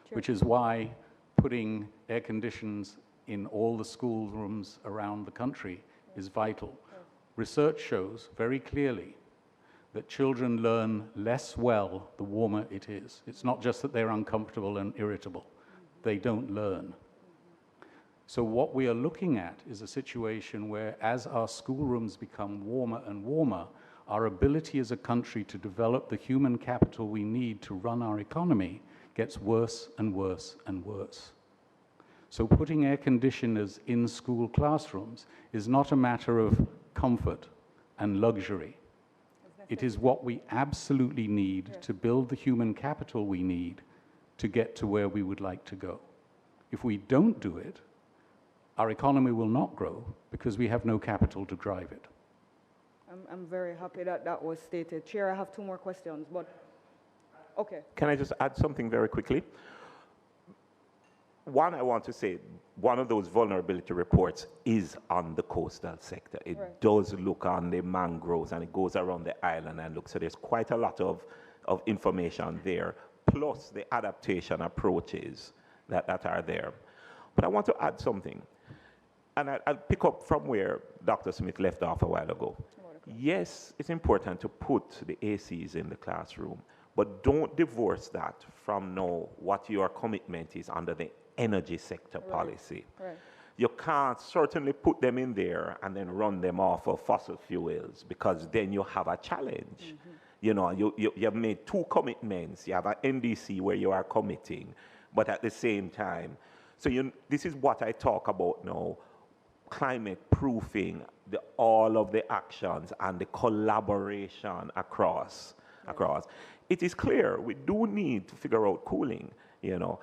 Sure. Which is why putting air conditions in all the schoolrooms around the country is vital. Sure. Research shows very clearly that children learn less well the warmer it is. It's not just that they're uncomfortable and irritable. They don't learn. So what we are looking at is a situation where, as our schoolrooms become warmer and warmer, our ability as a country to develop the human capital we need to run our economy gets worse and worse and worse. So putting air conditioners in school classrooms is not a matter of comfort and luxury. It is what we absolutely need to build the human capital we need to get to where we would like to go. If we don't do it, our economy will not grow because we have no capital to drive it. I'm very happy that that was stated. Chair, I have 2 more questions, but okay. Can I just add something very quickly? One, I want to say, one of those vulnerability reports is on the coastal sector. It does look on the mangroves, and it goes around the island and looks. So there's quite a lot of information there, plus the adaptation approaches that are there. But I want to add something. And I'll pick up from where Dr. Smith left off a while ago. Yes, it's important to put the ACs in the classroom, but don't divorce that from now what your commitment is under the energy sector policy. Right. You can't certainly put them in there and then run them off of fossil fuels, because then you have a challenge. Mm-hmm. You know, you have made 2 commitments. You have an NDC where you are committing, but at the same time, so this is what I talk about now, climate proofing, all of the actions and the collaboration across. It is clear we do need to figure out cooling, you know,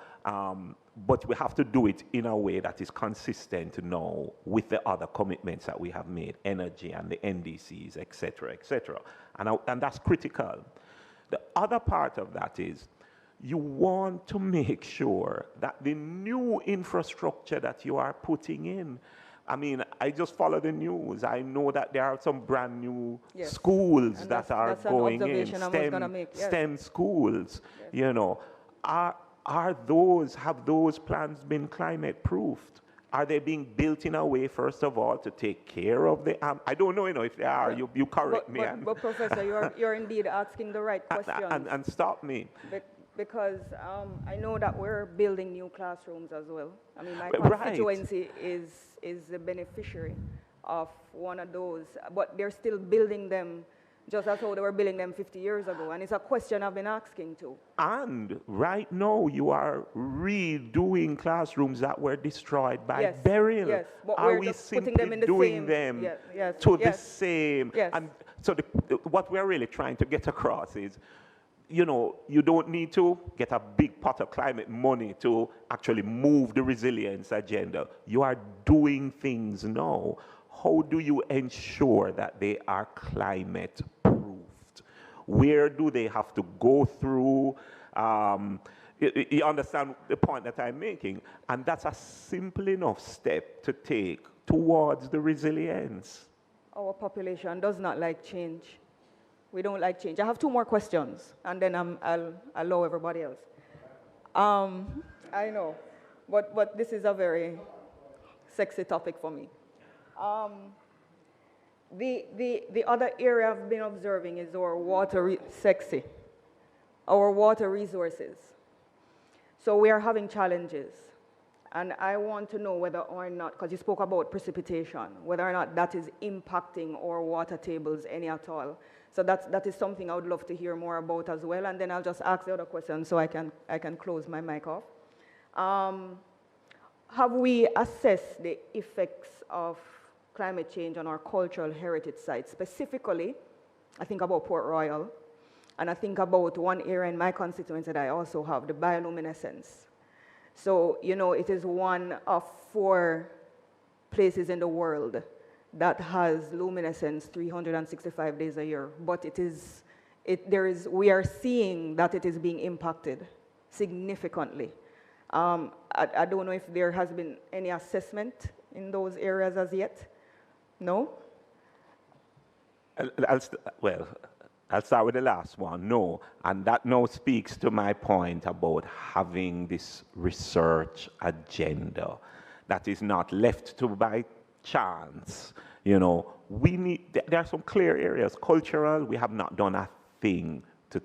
but we have to do it in a way that is consistent now with the other commitments that we have made, energy and the NDCs, et cetera, et cetera. And that's critical. The other part of that is, you want to make sure that the new infrastructure that you are putting in, I mean, I just follow the news. I know that there are some brand new schools that are going in, STEM schools, you know. Have those plans been climate proofed? Are they being built in a way, first of all, to take care of the, I don't know, if they are, you correct me. But Professor, you're indeed asking the right questions. And stop me. Because I know that we're building new classrooms as well. I mean, my constituency is the beneficiary of one of those, but they're still building them just as how they were building them 50 years ago. And it's a question I've been asking too. And right now, you are redoing classrooms that were destroyed by Yes, burial. yes, but Are we're we just putting simply them in the doing same- them yes, yes, to the yes, same? yes. And so what we're really trying to get across is, you know, you don't need to get a big pot of climate money to actually move the resilience agenda. You are doing things now. How do you ensure that they are climate proofed? Where do they have to go through? You understand the point that I'm making? And that's a simple enough step to take towards the resilience. Our population does not like change. We don't like change. I have two more questions, and then I'll allow everybody else. I know, but this is a very sexy topic for me. The other area I've been observing is our our water resources. So we are having challenges. And I want to know whether or not, because you spoke about precipitation, whether or not that is impacting our water tables any at all. So that is something I would love to hear more about as well. And then I'll just ask the other question so I can close my mic off. Have we assessed the effects of climate change on our cultural heritage sites? Specifically, I think about Port Royal, and I think about one area in my constituency that I also have, the bioluminescence. So, you know, it is one of 4 places in the world that has luminescence 365 days a year, but we are seeing that it is being impacted significantly. I don't know if there has been any assessment in those areas as yet. No? I'll start with the last one. No. And that now speaks to my point about having this research agenda that is not left to by chance. You know, there are some clear areas. Cultural, we have not done a thing to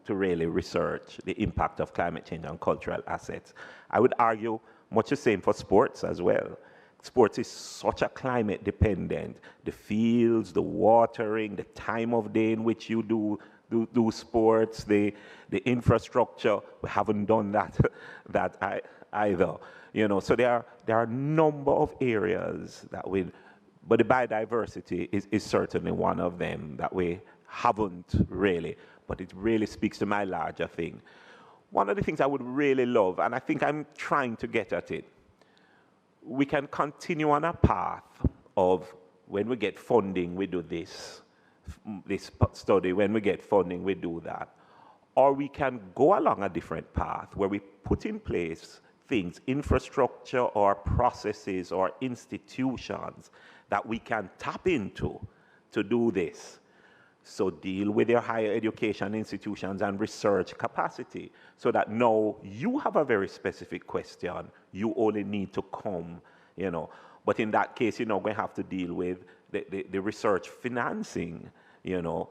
really research the impact of climate change on cultural assets. I would argue much the same for sports as well. Sports is such a climate dependent. The fields, the watering, the time of day in which you do sports, the infrastructure. We haven't done that either. You know, so there are a number of areas but the biodiversity is certainly one of them that we haven't really, but it really speaks to my larger thing. One of the things I would really love, and I think I'm trying to get at it, we can continue on a path of when we get funding, we do this study, when we get funding, we do that. Or we can go along a different path where we put in place things, infrastructure or processes or institutions that we can tap into to do this. So deal with your higher education institutions and research capacity so that now you have a very specific question. You only need to come, you know. But in that case, you're not going to have to deal with the research financing, you know.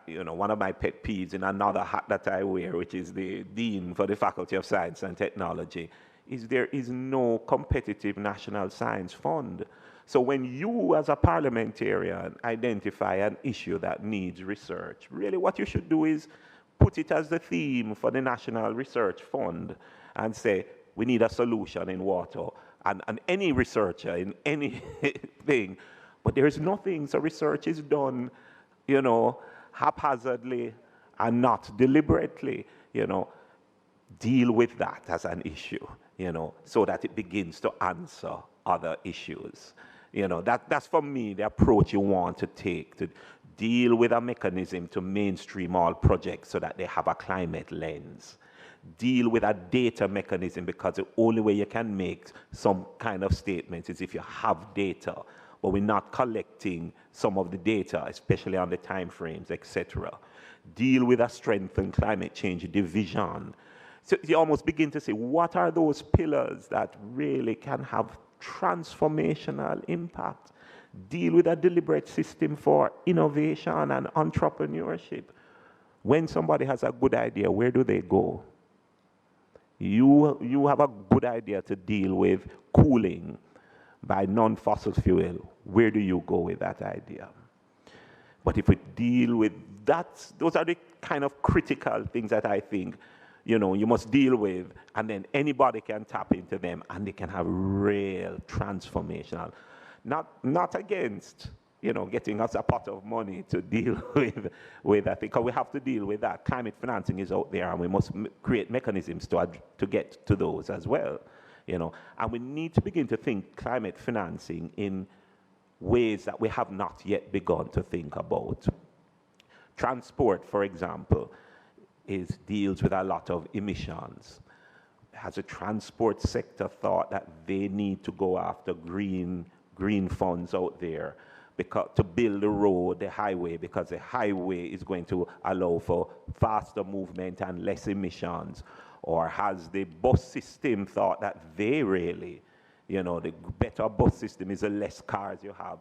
One of my pet peeves in another hat that I wear, which is the Dean for the Faculty of Science and Technology, is there is no competitive national science fund. So when you as a parliamentarian identify an issue that needs research, really what you should do is put it as the theme for the National Research Fund and say, we need a solution in water. And any researcher in anything, but there is nothing, so research is done, you know, haphazardly and not deliberately, you know. Deal with that as an issue, you know, so that it begins to answer other issues. You know, that's for me the approach you want to take, to deal with a mechanism to mainstream all projects so that they have a climate lens. Deal with a data mechanism, because the only way you can make some kind of statements is if you have data, but we're not collecting some of the data, especially on the time frames, etc. Deal with a strengthened climate change division. So you almost begin to say, what are those pillars that really can have transformational impact? Deal with a deliberate system for innovation and entrepreneurship. When somebody has a good idea, where do they go? You have a good idea to deal with cooling, by non-fossil fuel, where do you go with that idea? But if we deal with that, those are the kind of critical things that I think, you must deal with, and then anybody can tap into them, and they can have real transformational. Not against, getting us a pot of money to deal with that, because we have to deal with that. Climate financing is out there, and we must create mechanisms to get to those as well, And we need to begin to think climate financing in ways that we have not yet begun to think about. Transport, for example, deals with a lot of emissions. Has a transport sector thought that they need to go after green funds out there to build the road, the highway, because the highway is going to allow for faster movement and less emissions? Or has the bus system thought that they really, the better bus system is the less cars you have?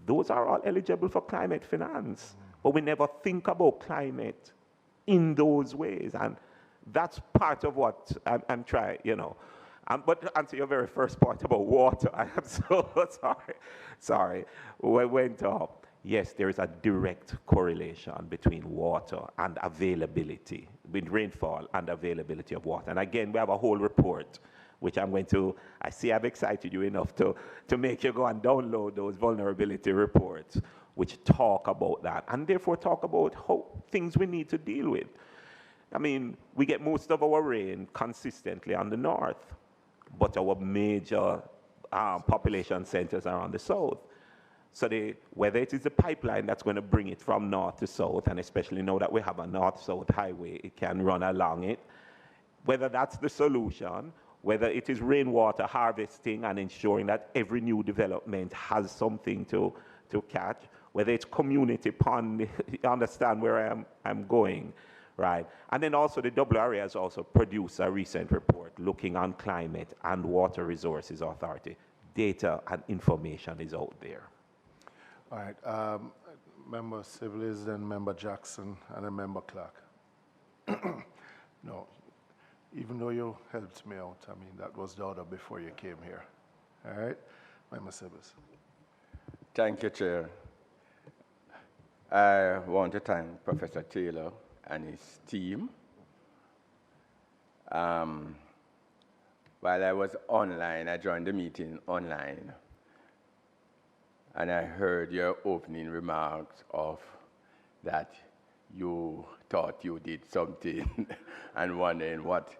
Those are all eligible for climate finance, but we never think about climate in those ways, and that's part of what I'm trying, But to answer your very first point about water, I am so sorry. We went up. Yes, there is a direct correlation between water and availability, with rainfall and availability of water. And again, we have a whole report, which I see I've excited you enough to make you go and download those vulnerability reports, which talk about that, and therefore talk about things we need to deal with. I mean, we get most of our rain consistently on the north, but our major population centers are on the south. So whether it is the pipeline that's going to bring it from north to south, and especially now that we have a north-south highway, it can run along it, whether that's the solution, whether it is rainwater harvesting and ensuring that every new development has something to catch, whether it's community pond, you understand where I'm going, right? And then also the WRA has also produced a recent report looking on climate and Water Resources Authority. Data and information is out there. All right, Member Sibbles, then Member Jackson, and then Member Clark. No, even though you helped me out, I mean, that was the order before you came here. All right, Member Sibbles. Thank you, Chair. I want to thank Professor Taylor and his team. While I was online, I joined the meeting online, and I heard your opening remarks of that you thought you did something and wondering what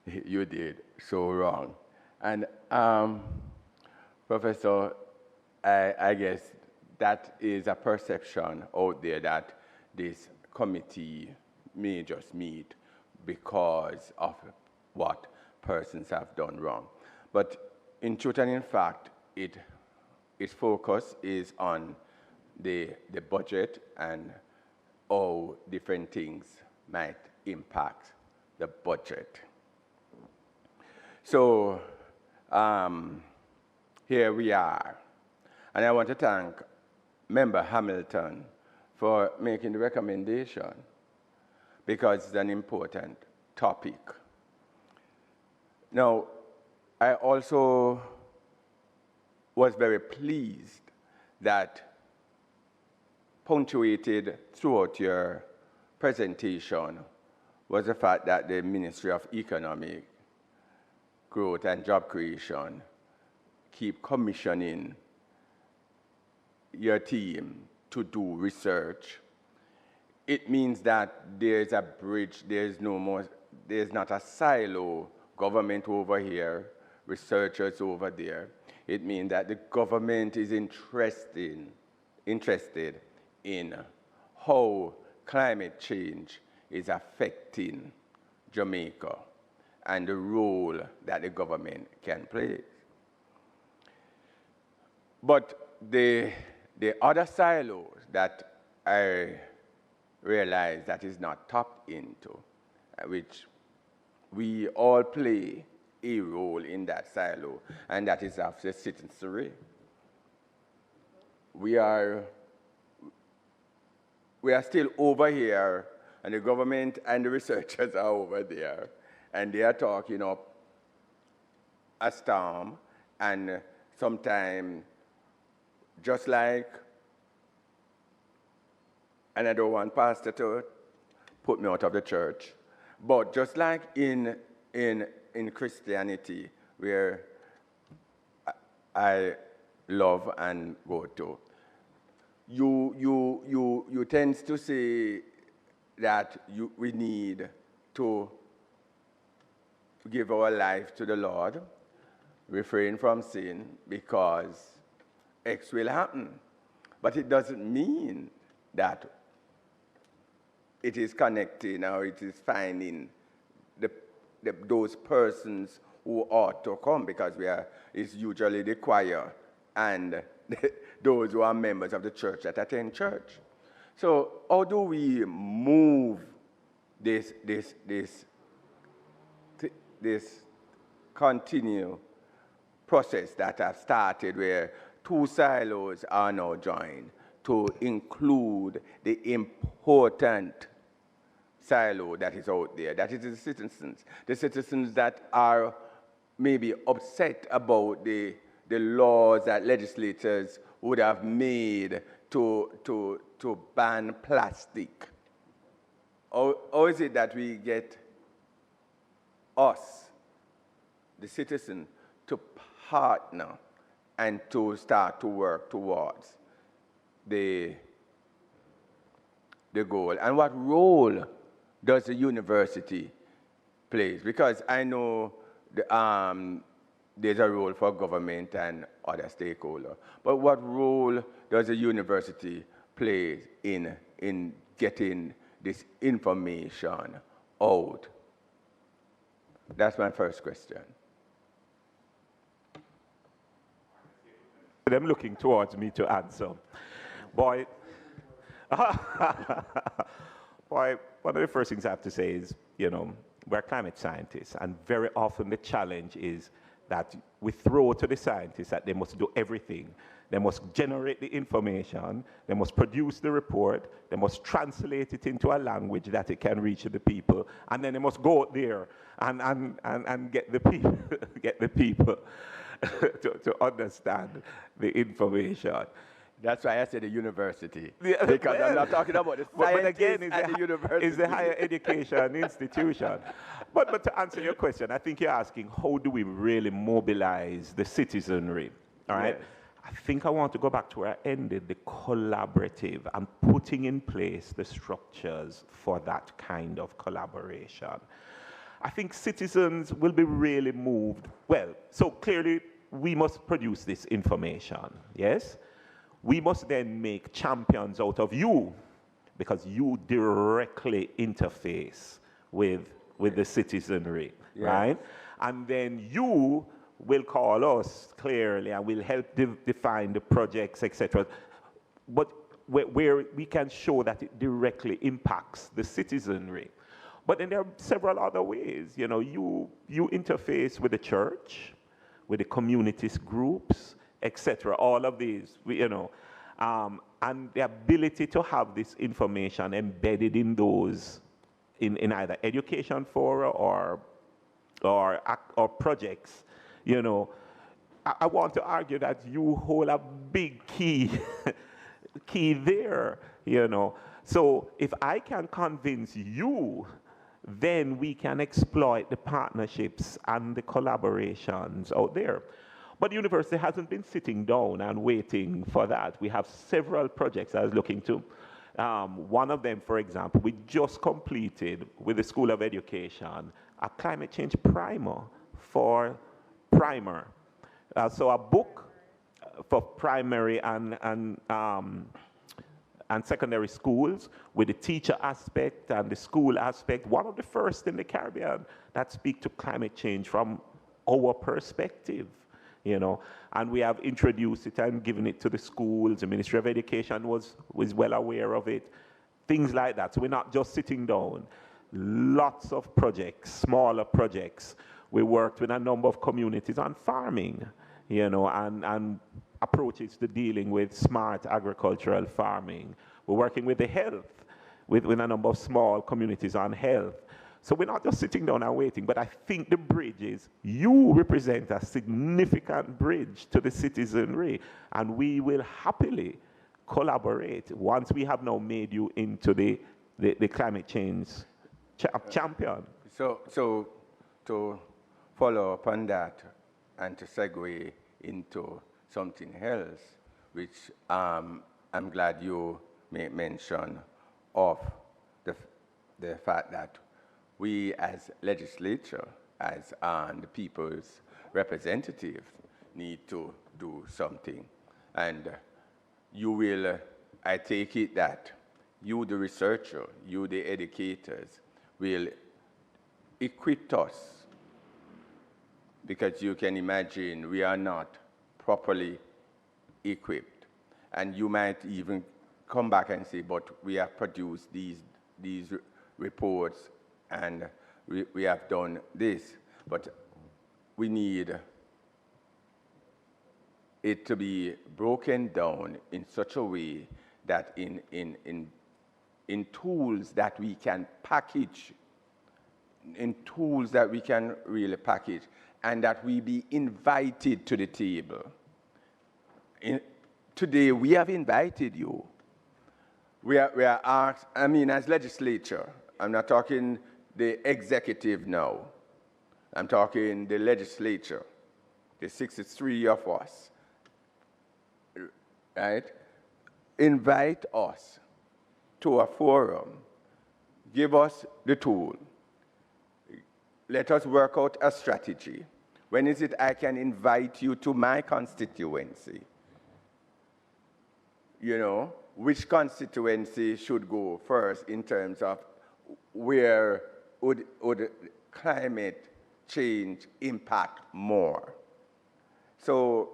you did so wrong. And Professor, I guess that is a perception out there that this committee may just meet because of what persons have done wrong. But in truth and in fact, its focus is on the budget and how different things might impact the budget. So here we are. And I want to thank Member Hamilton for making the recommendation, because it's an important topic. Now, I also was very pleased that punctuated throughout your presentation was the fact that the Ministry of Economic Growth and Job Creation keep commissioning your team to do research. It means that there's a bridge, there's not a silo, government over here, researchers over there. It means that the government is interested in how climate change is affecting Jamaica and the role that the government can play. But the other silos that I realize that is not tapped into, which we all play a role in that silo, and that is of the citizenry. We are still over here, and the government and the researchers are over there, and they are talking up a storm and sometime, just like, and I don't want pastor to put me out of the church, but just like in Christianity, where I love and go to, you tend to say that we need to give our life to the Lord, refrain from sin, because X will happen. But it doesn't mean that it is connecting or it is finding those persons who ought to come, because it's usually the choir and those who are members of the church that attend church. So how do we move this continue process that has started, where two silos are now joined, to include the important silo that is out there, that is the citizens that are maybe upset about the laws that legislators would have made to ban plastic. Or is it that we get us, the citizen, to partner and to start to work towards the goal? And what role does the university play? Because I know there's a role for government and other stakeholders, but what role does the university play in getting this information out? That's my first question. Them looking towards me to answer. Boy, boy, one of the first things I have to say is, we're climate scientists, and very often the challenge is that we throw to the scientists that they must do everything. They must generate the information, they must produce the report, they must translate it into a language that it can reach the people, and then they must go out there and get the people, get the people to understand the information. That's why I said the university, because I'm not talking about the scientists at the university. It's the higher education institution. But to answer your question, I think you're asking, how do we really mobilize the citizenry? All right? Yes. I think I want to go back to where I ended, the collaborative, and putting in place the structures for that kind of collaboration. I think citizens will be really moved. Well, so clearly we must produce this information, yes? We must then make champions out of you, because you directly interface with the citizenry, yes, right? And then you will call us clearly and will help define the projects, etc. But where we can show that it directly impacts the citizenry. But then there are several other ways. You interface with the church, with the communities groups, etc. All of these, and the ability to have this information embedded in those, in either education fora or projects. I want to argue that you hold a big key there. So if I can convince you, then we can exploit the partnerships and the collaborations out there. But the university hasn't been sitting down and waiting for that. We have several projects I was looking to. One of them, for example, we just completed with the School of Education a climate change primer for primer. So a book for primary and secondary schools, with the teacher aspect and the school aspect, one of the first in the Caribbean that speak to climate change from our perspective, and we have introduced it and given it to the schools. The Ministry of Education was well aware of it, things like that. So we're not just sitting down. Lots of projects, smaller projects. We worked with a number of communities on farming, and approaches to dealing with smart agricultural farming. We're working with the health, with a number of small communities on health. So we're not just sitting down and waiting, but I think the bridge is, you represent a significant bridge to the citizenry, and we will happily collaborate once we have now made you into the climate change champion. So to follow up on that and to segue into something else, which I'm glad you made mention of the fact that we as legislature, as the people's representatives, need to do something. And you will, I take it that you, the researcher, you, the educators, will equip us, because you can imagine we are not properly equipped. And you might even come back and say, but we have produced these reports and we have done this. But we need it to be broken down in such a way that in tools that we can package, in tools that we can really package, and that we be invited to the table. Today, we have invited you. We are asked, I mean, as legislature, I'm not talking the executive now. I'm talking the legislature, the 63 of us, right? Invite us to a forum. Give us the tool. Let us work out a strategy. When is it I can invite you to my constituency? You know, which constituency should go first in terms of where would climate change impact more? So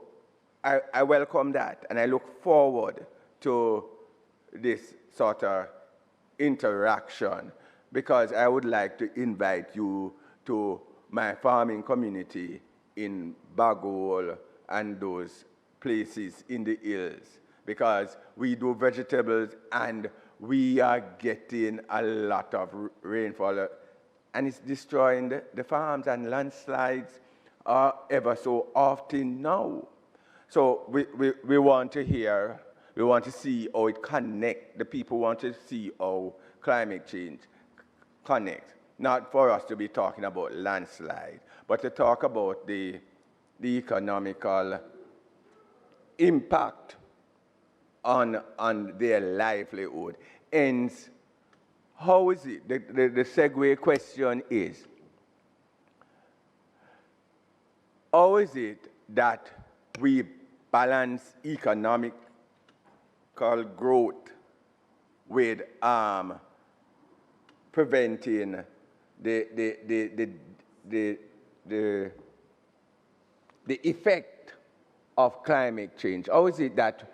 I welcome that, and I look forward to this sort of interaction, because I would like to invite you to my farming community in Bagol and those places in the hills, because we do vegetables and we are getting a lot of rainfall, and it's destroying the farms, and landslides are ever so often now. So we want to hear, we want to see how it connects. The people want to see how climate change connects. Not for us to be talking about landslide, but to talk about the economical impact on their livelihood. And how is it, the segue question is, how is it that we balance economical growth with preventing the effect of climate change? How is it that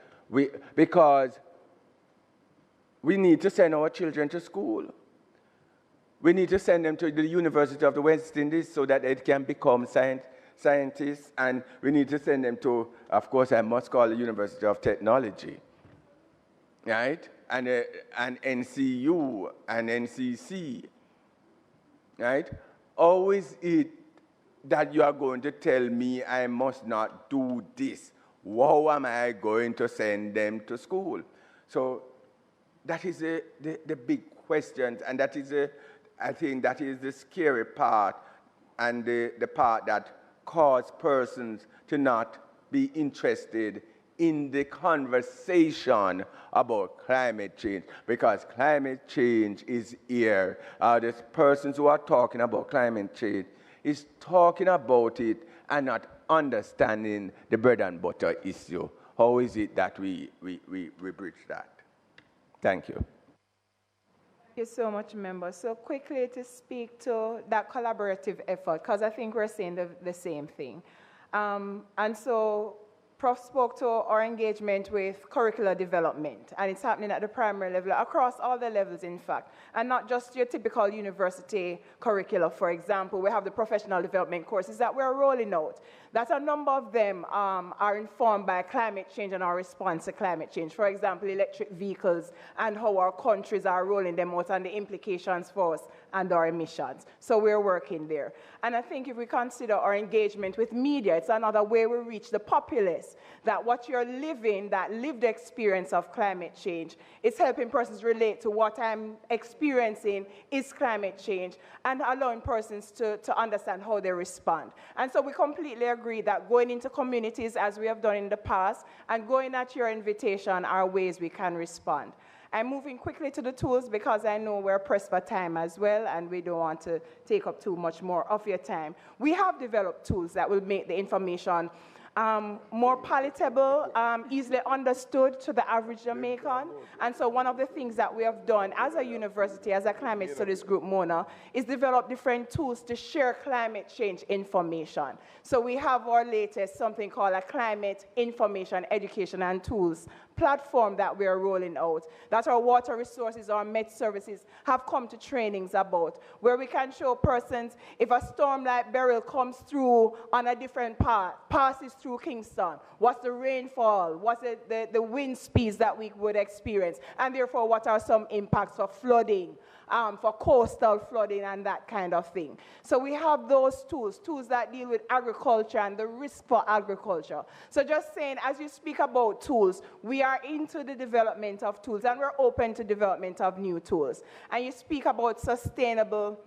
because we need to send our children to school. We need to send them to the University of the West Indies so that they can become scientists, and we need to send them to, of course, I must call the University of Technology, right? And NCU and NCC, right? How is it that you are going to tell me I must not do this? How am I going to send them to school? So that is the big question, and that is, I think that is the scary part, and the part that causes persons to not be interested in the conversation about climate change, because climate change is here. The persons who are talking about climate change is talking about it and not understanding the bread and butter issue. How is it that we bridge that? Thank you. Thank you so much, members. So quickly to speak to that collaborative effort, because I think we're saying the same thing. And so Prof spoke to our engagement with curricular development, and it's happening at the primary level, across all the levels, in fact, and not just your typical university curricula. For example, we have the professional development courses that we're rolling out, that a number of them are informed by climate change and our response to climate change. For example, electric vehicles and how our countries are rolling them out and the implications for us and our emissions. So we're working there. And I think if we consider our engagement with media, it's another way we reach the populace, that what you're living, that lived experience of climate change, is helping persons relate to what I'm experiencing is climate change, and allowing persons to understand how they respond. And so we completely agree that going into communities, as we have done in the past, and going at your invitation are ways we can respond. I'm moving quickly to the tools because I know we're pressed for time as well, and we don't want to take up too much more of your time. We have developed tools that will make the information more palatable, easily understood to the average Jamaican. And so one of the things that we have done as a university, as a climate studies group, Mona, is develop different tools to share climate change information. So we have our latest, something called a climate information, education and tools platform that we are rolling out, that our water resources, our Met services have come to trainings about, where we can show persons if a storm like Beryl comes through on a different path, passes through Kingston, what's the rainfall, what's the wind speeds that we would experience, and therefore what are some impacts for flooding, for coastal flooding and that kind of thing. So we have those tools that deal with agriculture and the risk for agriculture. So just saying, as you speak about tools, we are into the development of tools, and we're open to development of new tools. And you speak about sustainable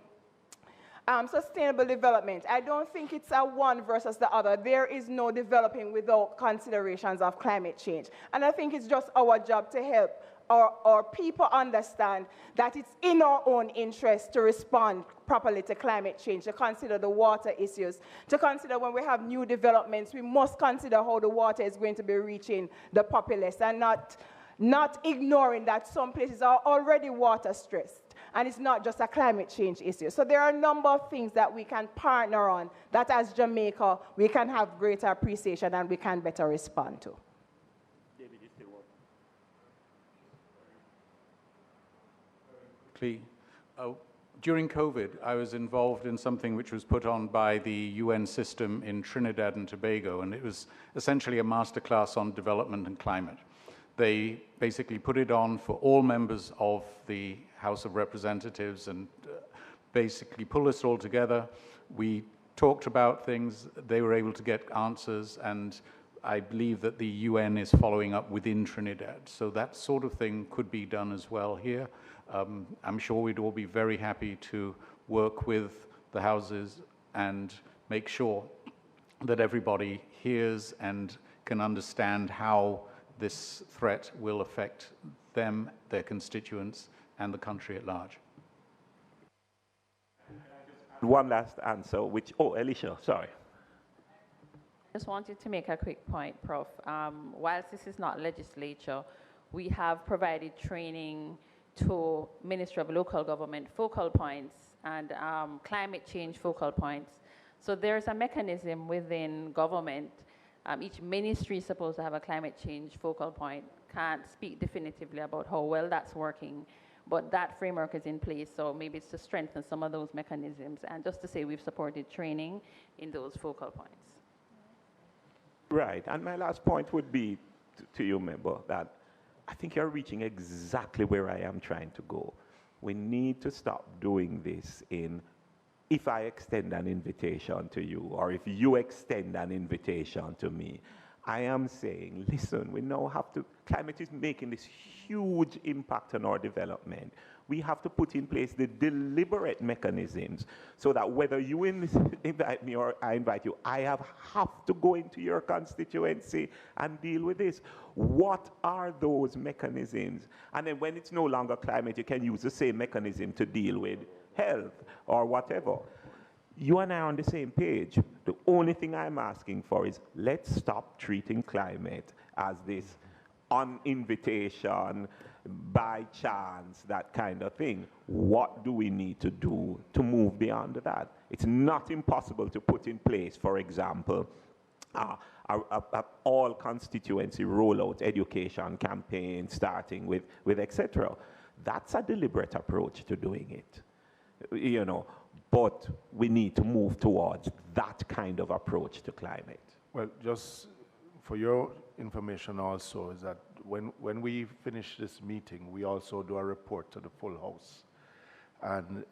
development. I don't think it's a one versus the other. There is no developing without considerations of climate change. And I think it's just our job to help our people understand that it's in our own interest to respond properly to climate change, to consider the water issues, to consider when we have new developments, we must consider how the water is going to be reaching the populace, and not ignoring that some places are already water stressed, and it's not just a climate change issue. So there are a number of things that we can partner on that as Jamaica we can have greater appreciation and we can better respond to. During COVID, I was involved in something which was put on by the UN system in Trinidad and Tobago, and it was essentially a masterclass on development and climate. They basically put it on for all members of the House of Representatives and basically pulled us all together. We talked about things, they were able to get answers, and I believe that the UN is following up within Trinidad. So that sort of thing could be done as well here. I'm sure we'd all be very happy to work with the houses and make sure that everybody hears and can understand how this threat will affect them, their constituents, and the country at large. One last answer, Alicia, sorry. I just wanted to make a quick point, Prof. Whilst this is not legislature, we have provided training to Ministry of Local Government focal points and climate change focal points. So there's a mechanism within government. Each ministry is supposed to have a climate change focal point. Can't speak definitively about how well that's working, but that framework is in place, so maybe it's to strengthen some of those mechanisms. And just to say, we've supported training in those focal points. Right, and my last point would be to you, member, that I think you're reaching exactly where I am trying to go. We need to stop doing this if I extend an invitation to you, or if you extend an invitation to me. I am saying, listen, we now have to, climate is making this huge impact on our development. We have to put in place the deliberate mechanisms so that whether you invite me or I invite you, I have to go into your constituency and deal with this. What are those mechanisms? And then when it's no longer climate, you can use the same mechanism to deal with health or whatever. You and I are on the same page. The only thing I'm asking for is let's stop treating climate as this on invitation, by chance, that kind of thing. What do we need to do to move beyond that? It's not impossible to put in place, for example, a all constituency rollout education campaign starting with etc. That's a deliberate approach to doing it, you know, but we need to move towards that kind of approach to climate. Well, just for your information also, is that when we finish this meeting, we also do a report to the full House. And,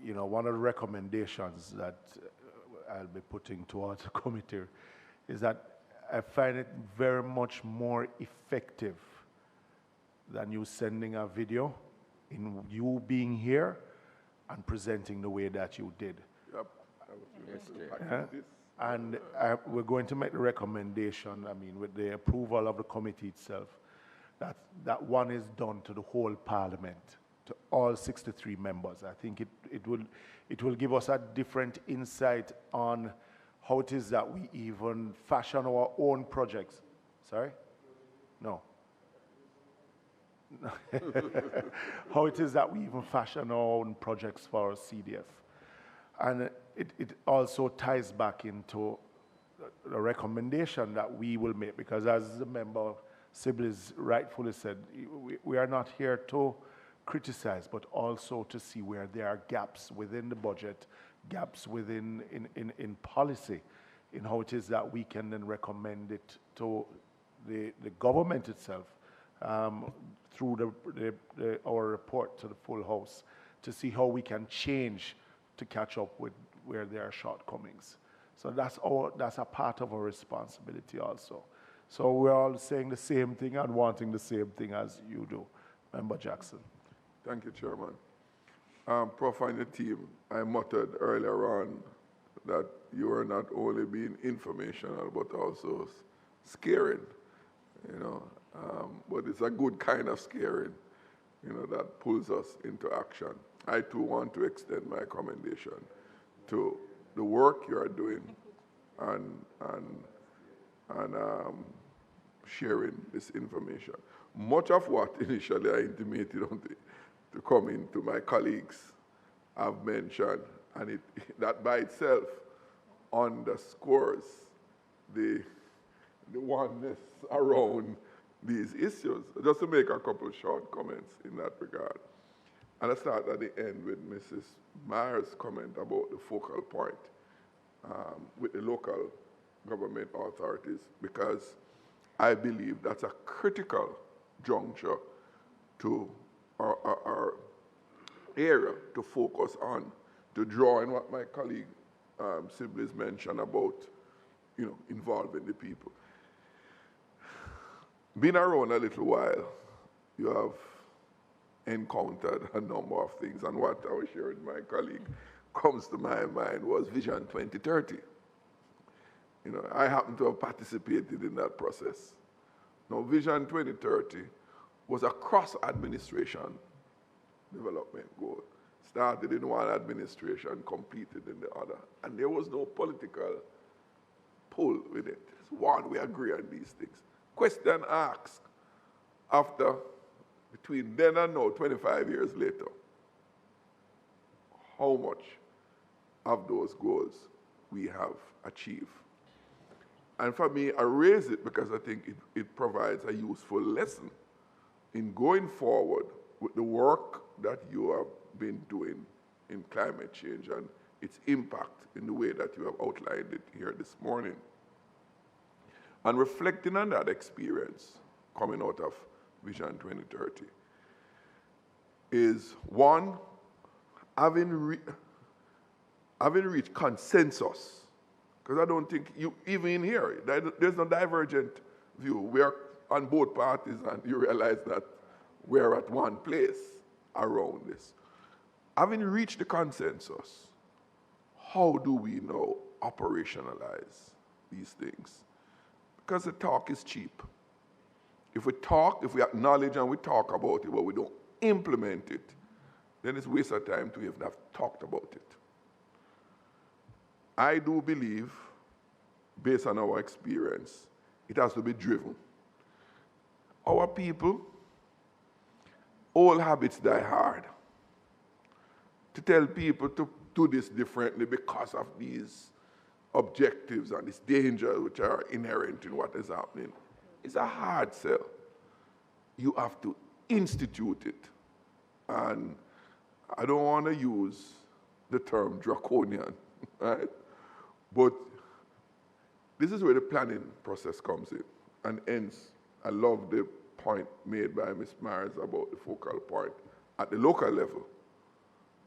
you know, one of the recommendations that I'll be putting towards the committee is that I find it very much more effective than you sending a video in you being here and presenting the way that you did. Yep. And we're going to make the recommendation, I mean, with the approval of the committee itself, that one is done to the whole Parliament, to all 63 members. I think it will give us a different insight on how it is that we even fashion our own projects. Sorry? No. How it is that we even fashion our own projects for our CDF. And it also ties back into the recommendation that we will make, because as the member Sibley's rightfully said, we are not here to criticize, but also to see where there are gaps within the budget, gaps within in policy, in how it is that we can then recommend it to the government itself through our report to the full House, to see how we can change to catch up with where there are shortcomings. So that's a part of our responsibility also. So we're all saying the same thing and wanting the same thing as you do. Member Jackson. Thank you, Chairman. Prof and the team, I muttered earlier on that you are not only being informational, but also scaring, you know, but it's a good kind of scaring, you know, that pulls us into action. I too want to extend my commendation to the work you are doing and sharing this information. Much of what initially I intimated to come into my colleagues have mentioned, and that by itself underscores the oneness around these issues. Just to make a couple of short comments in that regard. And I start at the end with Mrs. Myers' comment about the focal point with the local government authorities, because I believe that's a critical juncture to our area to focus on, to draw in what my colleague Sibley's mentioned about, you know, involving the people. Been around a little while, you have encountered a number of things, and what I was sharing with my colleague comes to my mind was Vision 2030. You know, I happen to have participated in that process. Now, Vision 2030 was a cross-administration development goal. Started in one administration, completed in the other, and there was no political pull with it. It's one, we agree on these things. Question asked after, between then and now, 25 years later, how much of those goals we have achieved. And for me, I raise it because I think it provides a useful lesson in going forward with the work that you have been doing in climate change and its impact in the way that you have outlined it here this morning. And reflecting on that experience coming out of Vision 2030 is, one, having reached consensus, because I don't think even in here, there's no divergent view. We are on both parties, and you realize that we're at one place around this. Having reached the consensus, how do we now operationalize these things? Because the talk is cheap. If we talk, if we acknowledge and we talk about it, but we don't implement it, then it's a waste of time to even have talked about it. I do believe, based on our experience, it has to be driven. Our people, old habits die hard. To tell people to do this differently because of these objectives and its dangers which are inherent in what is happening, it's a hard sell. You have to institute it. And I don't want to use the term draconian, right? But this is where the planning process comes in. And hence, I love the point made by Ms. Myers about the focal point. At the local level,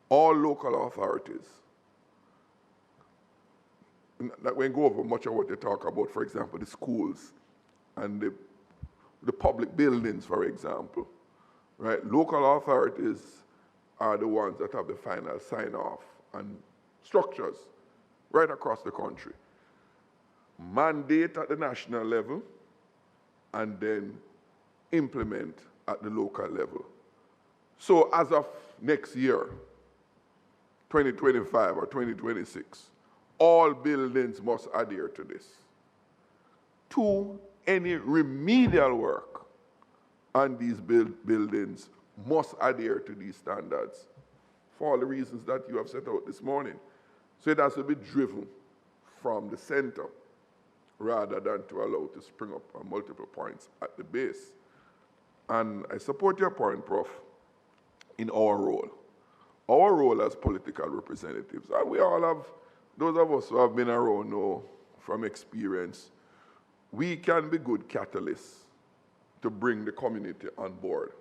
all local authorities, that we go over much of what they talk about, for example, the schools and the public buildings, for example, right? Local authorities are the ones that have the final sign-off and structures right across the country. Mandate at the national level and then implement at the local level. So as of next year, 2025 or 2026, all buildings must adhere to this. 2, any remedial work on these buildings must adhere to these standards for all the reasons that you have set out this morning. So it has to be driven from the center rather than to allow to spring up on multiple points at the base. And I support your point, Prof, in our role. Our role as political representatives, and we all have, those of us who have been around know from experience, we can be good catalysts to bring the community on board.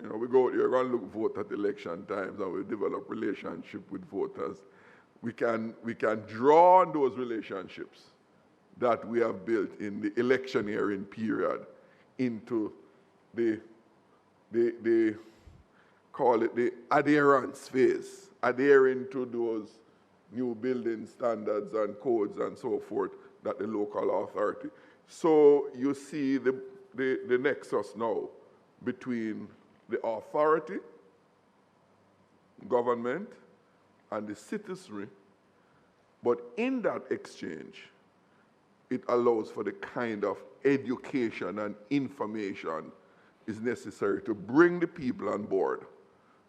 You know, we go out here, we're going to look vote at election times, and we develop relationship with voters. We can draw on those relationships that we have built in the electioneering period into the call it the adherence phase, adhering to those new building standards and codes and so forth that the local authority. So you see the nexus now between the authority, government, and the citizenry. But in that exchange, it allows for the kind of education and information is necessary to bring the people on board.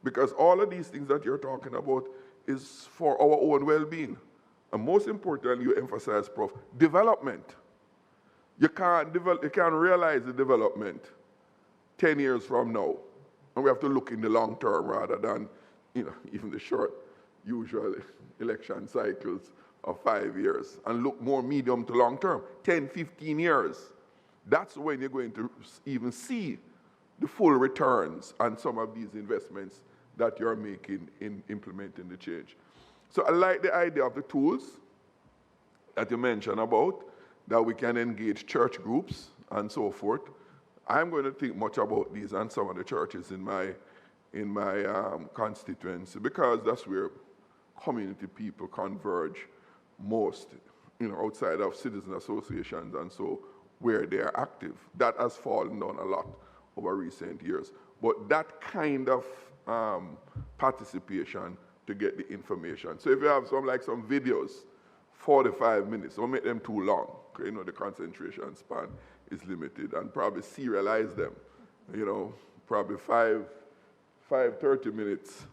Because all of these things that you're talking about is for our own well-being. And most importantly, you emphasize, Prof, development. You can't realize the development 10 years from now. And we have to look in the long term rather than, even the short, usual election cycles of 5 years, and look more medium to long term, 10, 15 years. That's when you're going to even see the full returns on some of these investments that you're making in implementing the change. So I like the idea of the tools that you mentioned about, that we can engage church groups and so forth. I'm going to think much about these and some of the churches in my constituency, because that's where community people converge most, outside of citizen associations and so where they are active. That has fallen down a lot over recent years. But that kind of participation to get the information. So if you have some videos, 45 minutes, don't make them too long. Okay? The concentration span is limited, and probably serialize them. Probably five 30 minutes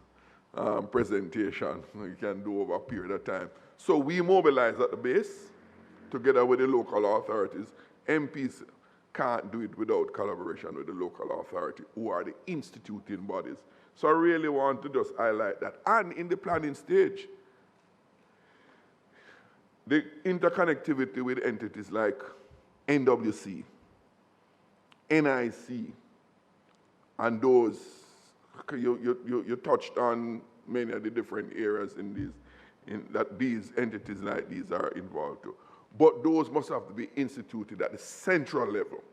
presentation you can do over a period of time. So we mobilize at the base together with the local authorities. MPs can't do it without collaboration with the local authority, who are the instituting bodies. So I really want to just highlight that. And in the planning stage, the interconnectivity with entities like NWC, NIC, and those, you touched on many of the different areas that these entities like these are involved to. But those must have to be instituted at the central level,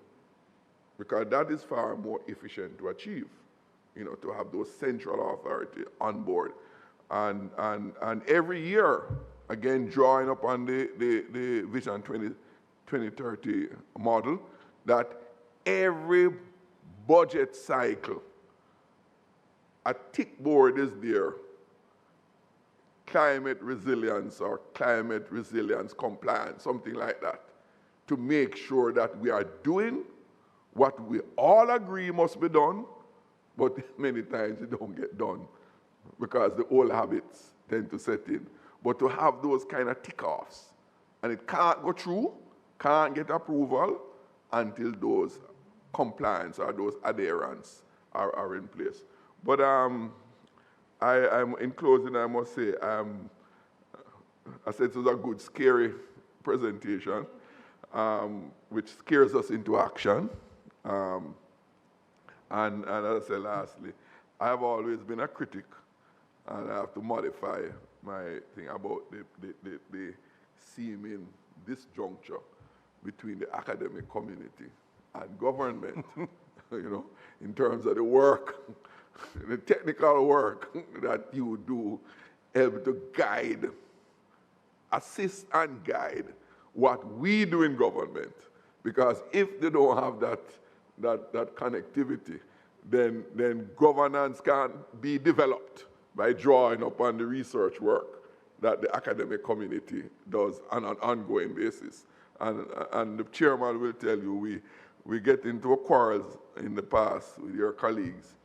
because that is far more efficient to achieve, to have those central authority on board. And every year, again, drawing up on the Vision 2030 model, that every budget cycle, a tick board is there, climate resilience or climate resilience compliance, something like that, to make sure that we are doing what we all agree must be done, but many times it don't get done because the old habits tend to set in. But to have those kind of tick-offs And it can't go through, can't get approval until those compliance or those adherence are in place. But I'm in closing, I must say, I said it was a good, scary presentation, which scares us into action. And as I said lastly, I have always been a critic, and I have to modify my thing about the seeming disjuncture between the academic community and government, you know, in terms of the work, the technical work that you do, help to guide, assist and guide what we do in government. Because if they don't have that connectivity, then governance can be developed by drawing upon the research work that the academic community does on an ongoing basis. And the chairman will tell you, we get into quarrels in the past with your colleagues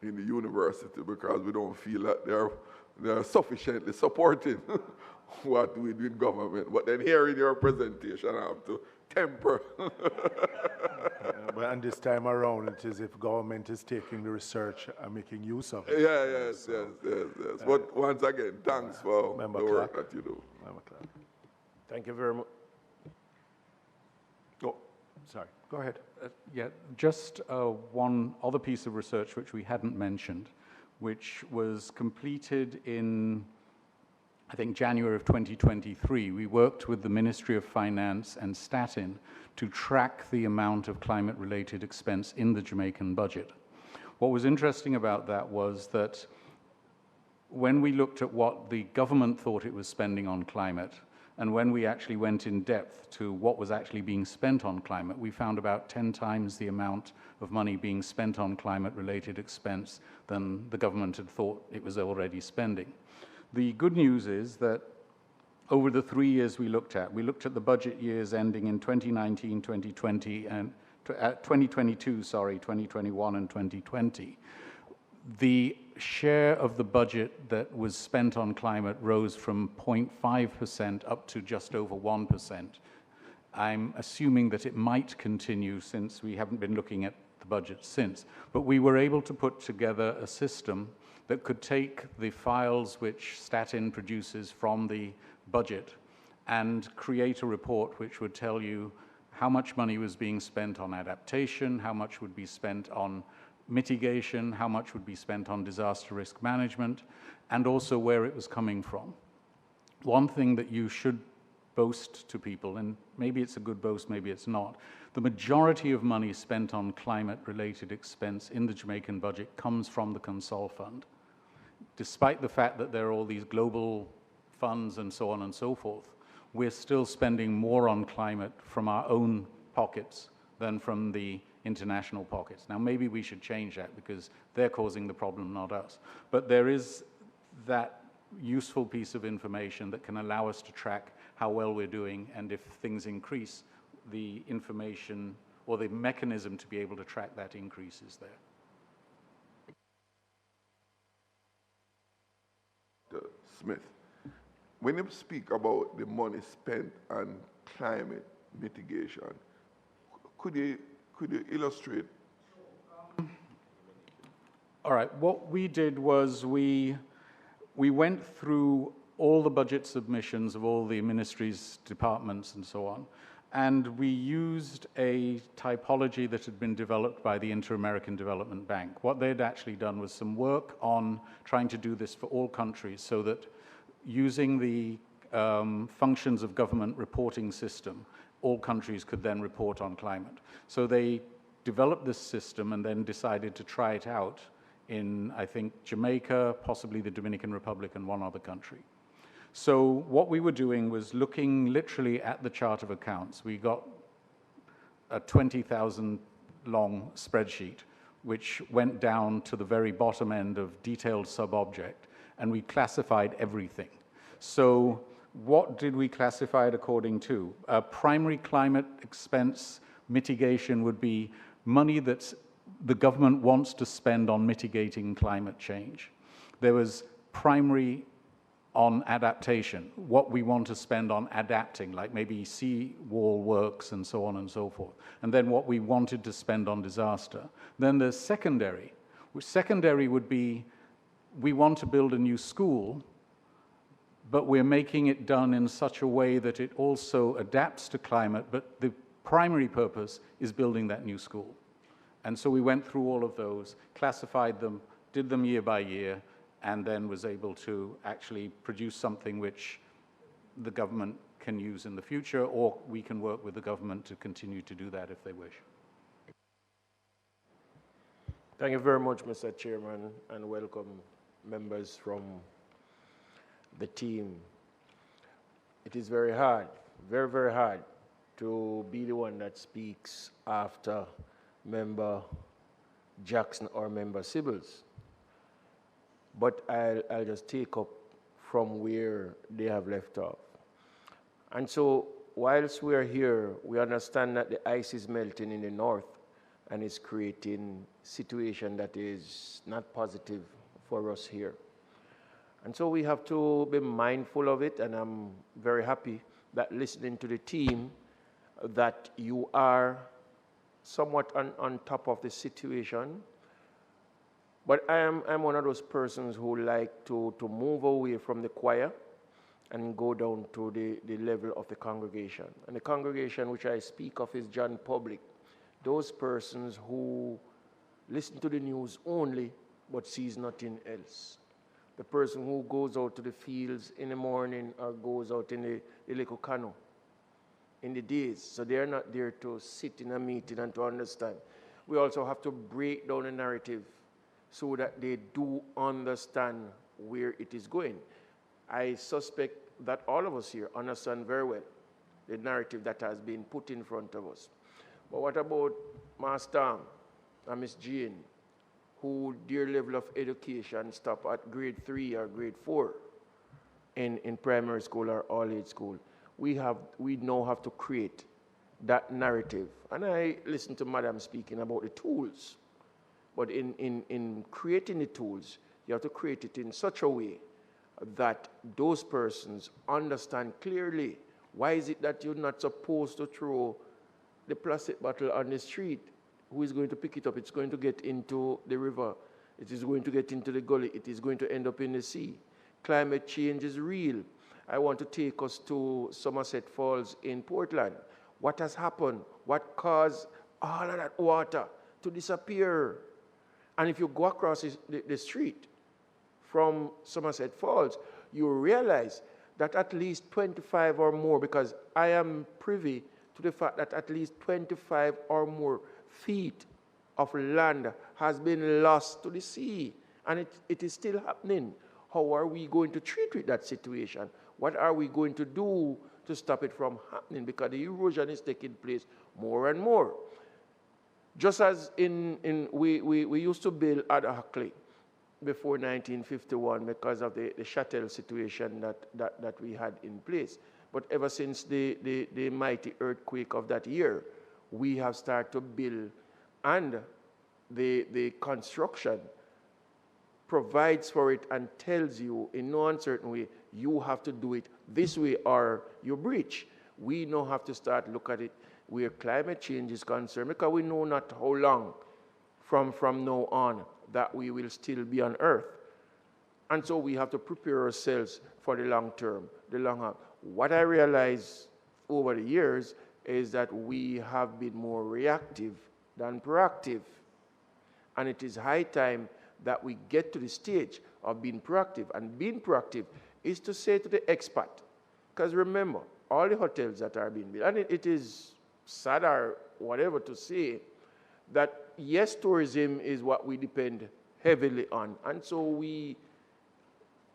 in the university because we don't feel that they're sufficiently supporting what we do in government. But then here in your presentation, I have to temper. But this time around, it is if government is taking the research and making use of it. Yeah, yes. But once again, thanks for the work that you do. Thank you very much. Oh, sorry, go ahead. Yeah, just one other piece of research which we hadn't mentioned, which was completed in, I think, January of 2023. We worked with the Ministry of Finance and Statin to track the amount of climate-related expense in the Jamaican budget. What was interesting about that was that when we looked at what the government thought it was spending on climate, and when we actually went in depth to what was actually being spent on climate, we found about 10 times the amount of money being spent on climate-related expense than the government had thought it was already spending. The good news is that over the 3 years we looked at the budget years ending in 2019, 2020, and 2022, 2021, and 2020. The share of the budget that was spent on climate rose from 0.5% up to just over 1%. I'm assuming that it might continue since we haven't been looking at the budget since. But we were able to put together a system that could take the files which Statin produces from the budget and create a report which would tell you how much money was being spent on adaptation, how much would be spent on mitigation, how much would be spent on disaster risk management, and also where it was coming from. One thing that you should boast to people, and maybe it's a good boast, maybe it's not, the majority of money spent on climate-related expense in the Jamaican budget comes from the Consol Fund. Despite the fact that there are all these global funds and so on and so forth, we're still spending more on climate from our own pockets than from the international pockets. Now, maybe we should change that because they're causing the problem, not us. But there is that useful piece of information that can allow us to track how well we're doing, and if things increase, the information or the mechanism to be able to track that increase is there. Smith, when you speak about the money spent on climate mitigation, could you illustrate? All right, what we did was we went through all the budget submissions of all the ministries, departments, and so on, and we used a typology that had been developed by the Inter-American Development Bank. What they'd actually done was some work on trying to do this for all countries so that using the functions of government reporting system, all countries could then report on climate. So they developed this system and then decided to try it out in, I think, Jamaica, possibly the Dominican Republic, and one other country. So what we were doing was looking literally at the chart of accounts. We got a 20,000 long spreadsheet, which went down to the very bottom end of detailed sub-object, and we classified everything. So what did we classify it according to? Primary climate expense mitigation would be money that the government wants to spend on mitigating climate change. There was primary on adaptation, what we want to spend on adapting, like maybe seawall works and so on and so forth, and then what we wanted to spend on disaster. Then there's secondary, which secondary would be, we want to build a new school, but we're making it done in such a way that it also adapts to climate, but the primary purpose is building that new school. And so we went through all of those, classified them, did them year by year, and then was able to actually produce something which the government can use in the future, or we can work with the government to continue to do that if they wish. Thank you very much, Mr. Chairman, and welcome members from the team. It is very hard, very, very hard to be the one that speaks after Member Jackson or Member Sibbles. But I'll just take up from where they have left off. And so, whilst we're here, we understand that the ice is melting in the north and it's creating a situation that is not positive for us here. And so we have to be mindful of it, and I'm very happy that listening to the team, that you are somewhat on top of the situation. But I'm one of those persons who like to move away from the choir and go down to the level of the congregation. And the congregation which I speak of is John Public. Those persons who listen to the news only but sees nothing else. The person who goes out to the fields in the morning or goes out in the little canoe in the days. So they're not there to sit in a meeting and to understand. We also have to break down the narrative so that they do understand where it is going. I suspect that all of us here understand very well the narrative that has been put in front of us. But what about Master and Miss Jane, who their level of education stop at grade 3 or grade 4 in primary school or all-age school? We now have to create that narrative. And I listened to Madam speaking about the tools. But in creating the tools, you have to create it in such a way that those persons understand clearly, why is it that you're not supposed to throw the plastic bottle on the street? Who is going to pick it up? It's going to get into the river. It is going to get into the gully. It is going to end up in the sea. Climate change is real. I want to take us to Somerset Falls in Portland. What has happened? What caused all of that water to disappear? And if you go across the street from Somerset Falls, you realize that at least 25 or more, because I am privy to the fact that at least 25 or more feet of land has been lost to the sea. And it is still happening. How are we going to treat with that situation? What are we going to do to stop it from happening? Because the erosion is taking place more and more. Just as we used to build ad hocly before 1951 because of the shuttle situation that we had in place. But ever since the mighty earthquake of that year, we have started to build, and the construction provides for it and tells you in no uncertain way, you have to do it this way or you breach. We now have to start look at it where climate change is concerned, because we know not how long from now on that we will still be on Earth. And so we have to prepare ourselves for the long term, the long haul. What I realized over the years is that we have been more reactive than proactive. And it is high time that we get to the stage of being proactive. And being proactive is to say to the expat, because remember, all the hotels that are being built, and it is sad or whatever to say, that yes, tourism is what we depend heavily on. And so we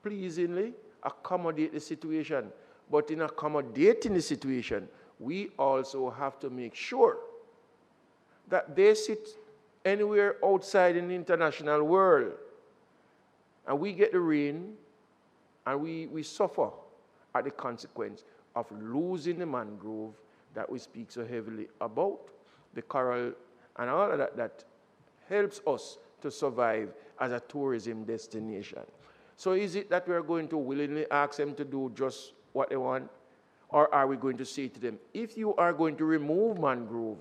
pleasingly accommodate the situation. But in accommodating the situation, we also have to make sure that they sit anywhere outside in the international world. And we get the rain, and we suffer at the consequence of losing the mangrove that we speak so heavily about, the coral, and all of that helps us to survive as a tourism destination. So is it that we are going to willingly ask them to do just what they want? Or are we going to say to them, if you are going to remove mangrove,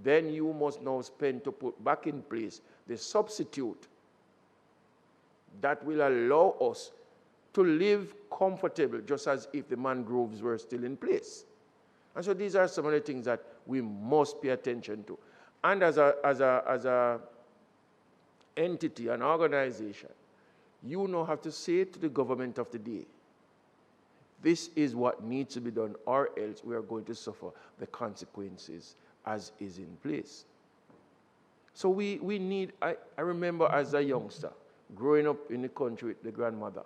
then you must now spend to put back in place the substitute that will allow us to live comfortable, just as if the mangroves were still in place. And so these are some of the things that we must pay attention to. And as a entity, an organization, you now have to say to the government of the day, this is what needs to be done, or else we are going to suffer the consequences as is in place. So we need, I remember as a youngster, growing up in the country with the grandmother,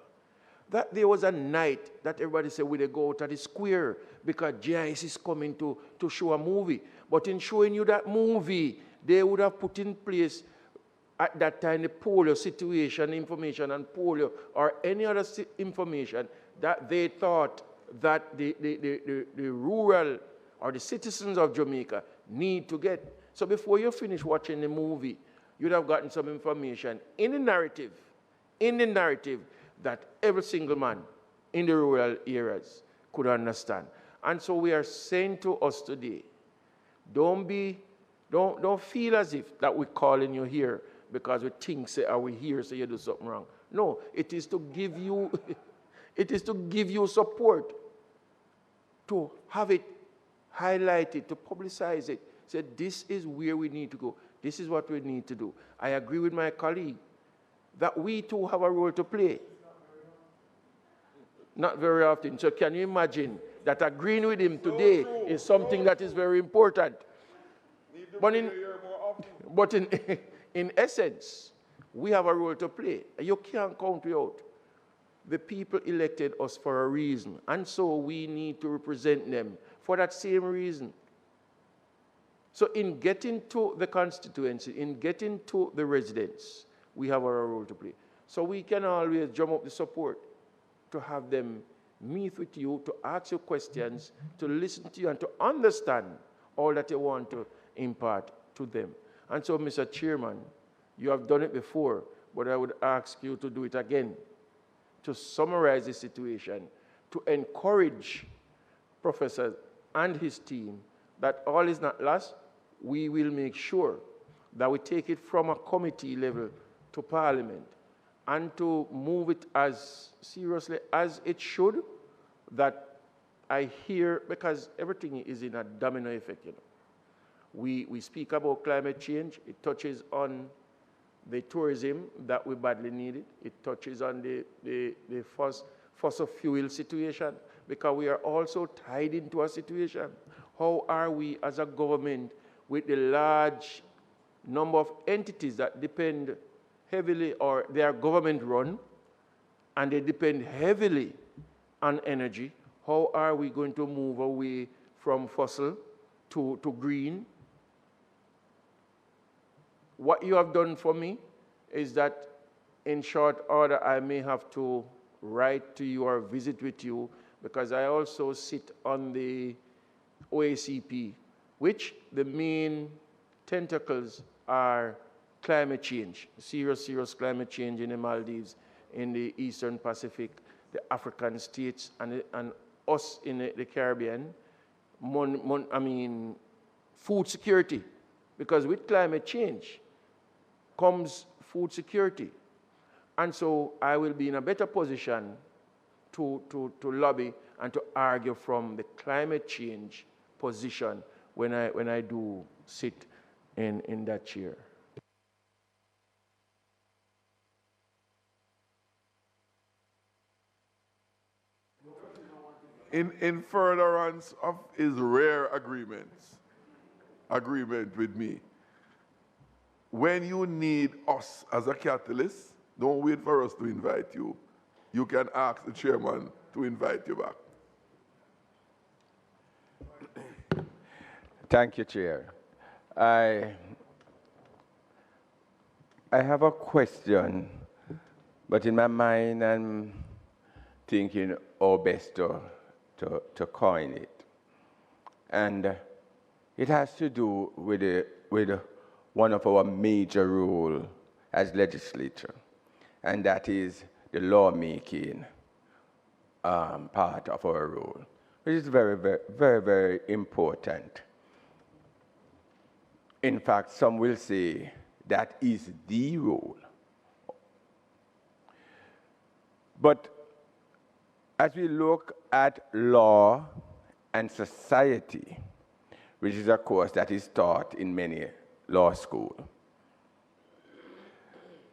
that there was a night that everybody said, we go out at the square because GIS is coming to show a movie. But in showing you that movie, they would have put in place at that time the polio situation information and polio or any other information that they thought that the rural or the citizens of Jamaica need to get. So before you finish watching the movie, you'd have gotten some information in the narrative that every single man in the rural areas could understand. And so we are saying to us today, don't feel as if that we're calling you here because we think, say, are we here, so you do something wrong. No, it is to give you, it is to give you support, to have it highlighted, to publicize it. Say, this is where we need to go. This is what we need to do. I agree with my colleague that we too have a role to play. Not very often. So can you imagine that agreeing with him today is something that is very important? But in essence, we have a role to play. You can't count me out. The people elected us for a reason, and so we need to represent them for that same reason. So in getting to the constituency, in getting to the residents, we have our role to play. So we can always drum up the support to have them meet with you, to ask you questions, to listen to you, and to understand all that you want to impart to them. And so, Mr. Chairman, you have done it before, but I would ask you to do it again, to summarize the situation, to encourage Professor and his team that all is not lost. We will make sure that we take it from a committee level to Parliament and to move it as seriously as it should, that I hear, because everything is in a domino effect, you know. We speak about climate change. It touches on the tourism that we badly needed. It touches on the fossil fuel situation, because we are also tied into a situation. How are we as a government with the large number of entities that depend heavily, or they are government run, and they depend heavily on energy? How are we going to move away from fossil to green? What you have done for me is that in short order, I may have to write to you or visit with you, because I also sit on the OACP, which the main tentacles are climate change, serious climate change in the Maldives, in the Eastern Pacific, the African states, and us in the Caribbean. Food security, because with climate change comes food security. And so I will be in a better position to lobby and to argue from the climate change position when I do sit in that chair. In furtherance of his rare agreement with me, when you need us as a catalyst, don't wait for us to invite you. You can ask the chairman to invite you back. Thank you, Chair. I have a question, but in my mind I'm thinking how best to coin it. And it has to do with one of our major roles as legislature, and that is the lawmaking part of our role, which is very, very, very, very important. In fact, some will say that is the role. But as we look at law and society, which is a course that is taught in many law schools,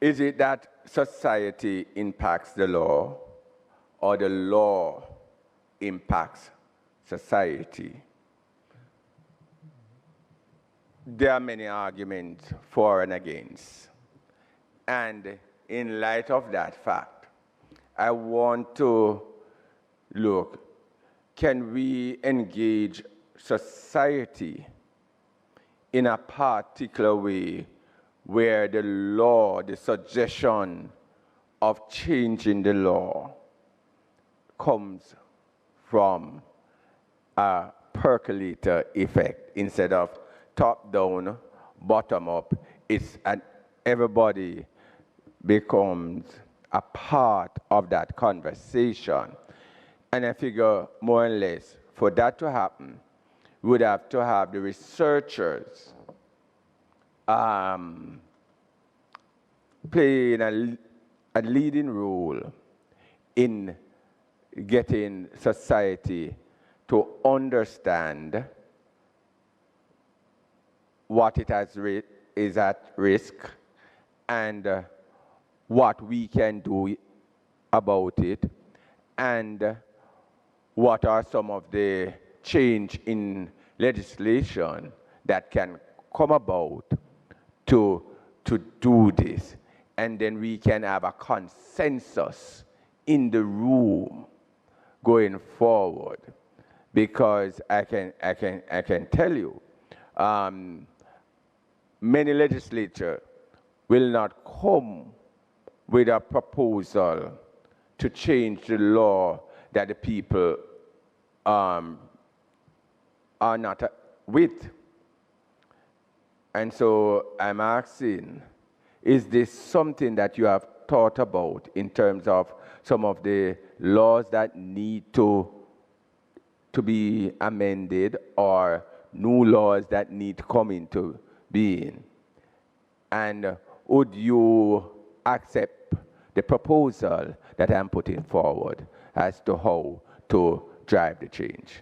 is it that society impacts the law or the law impacts society? There are many arguments for and against. And in light of that fact, I want to look, can we engage society in a particular way where the law, the suggestion of changing the law comes from a percolator effect instead of top down, bottom up. It's everybody becomes a part of that conversation. And I figure more or less for that to happen, we would have to have the researchers playing a leading role in getting society to understand what is at risk and what we can do about it, and what are some of the change in legislation that can come about to do this. And then we can have a consensus in the room going forward. Because I can tell you, many legislatures will not come with a proposal to change the law that the people are not with. And so I'm asking, is this something that you have thought about in terms of some of the laws that need to be amended or new laws that need to come into being? And would you accept the proposal that I'm putting forward as to how to drive the change?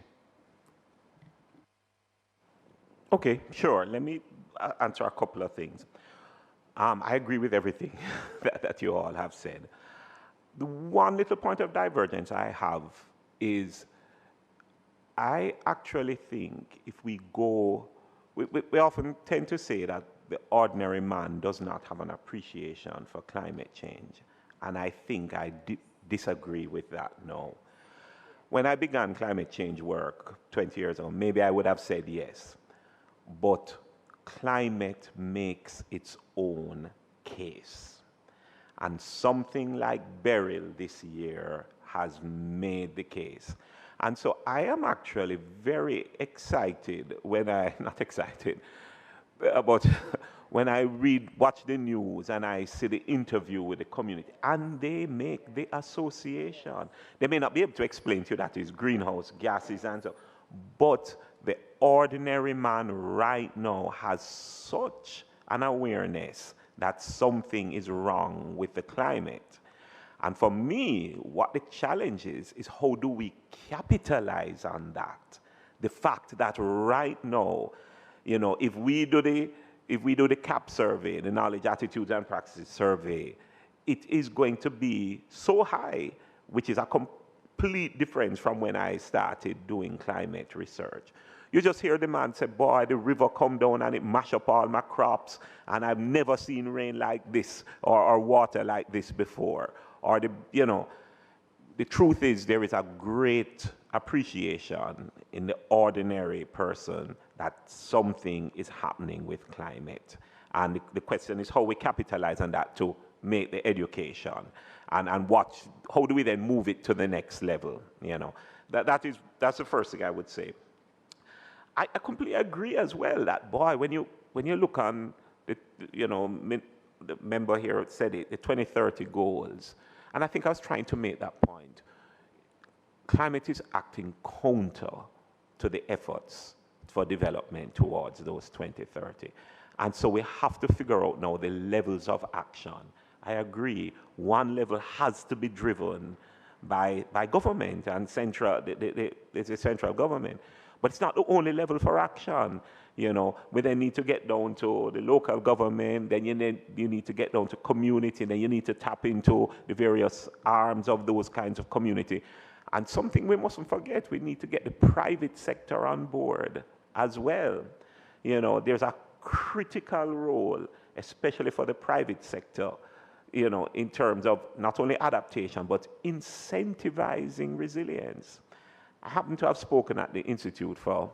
Okay, sure. Let me answer a couple of things. I agree with everything that you all have said. The one little point of divergence I have is I actually think if we go, we often tend to say that the ordinary man does not have an appreciation for climate change. And I think I disagree with that now. When I began climate change work 20 years ago, maybe I would have said yes. But climate makes its own case. And something like Beryl this year has made the case. And so I am actually very excited not excited, but when I watch the news and I see the interview with the community, and they make the association. They may not be able to explain to you that is greenhouse gases and so, but the ordinary man right now has such an awareness that something is wrong with the climate. And for me, what the challenge is how do we capitalize on that? The fact that right now, if we do the CAP survey, the Knowledge, Attitudes, and Practices survey, it is going to be so high, which is a complete difference from when I started doing climate research. You just hear the man say, boy, the river come down and it mash up all my crops, and I've never seen rain like this or water like this before. Or the truth is there is a great appreciation in the ordinary person that something is happening with climate. And the question is how we capitalize on that to make the education and how do we then move it to the next level? That's the first thing I would say. I completely agree as well that, boy, when you look on the member here said it, the 2030 goals, And I think I was trying to make that point. Climate is acting counter to the efforts for development towards those 2030. And so we have to figure out now the levels of action. I agree, one level has to be driven by government and the central government. But it's not the only level for action. You know, we then need to get down to the local government, then you need to get down to community, then you need to tap into the various arms of those kinds of community. And something we mustn't forget, we need to get the private sector on board as well. You know, there's a critical role, especially for the private sector, you know, in terms of not only adaptation, but incentivizing resilience. I happen to have spoken at the Institute for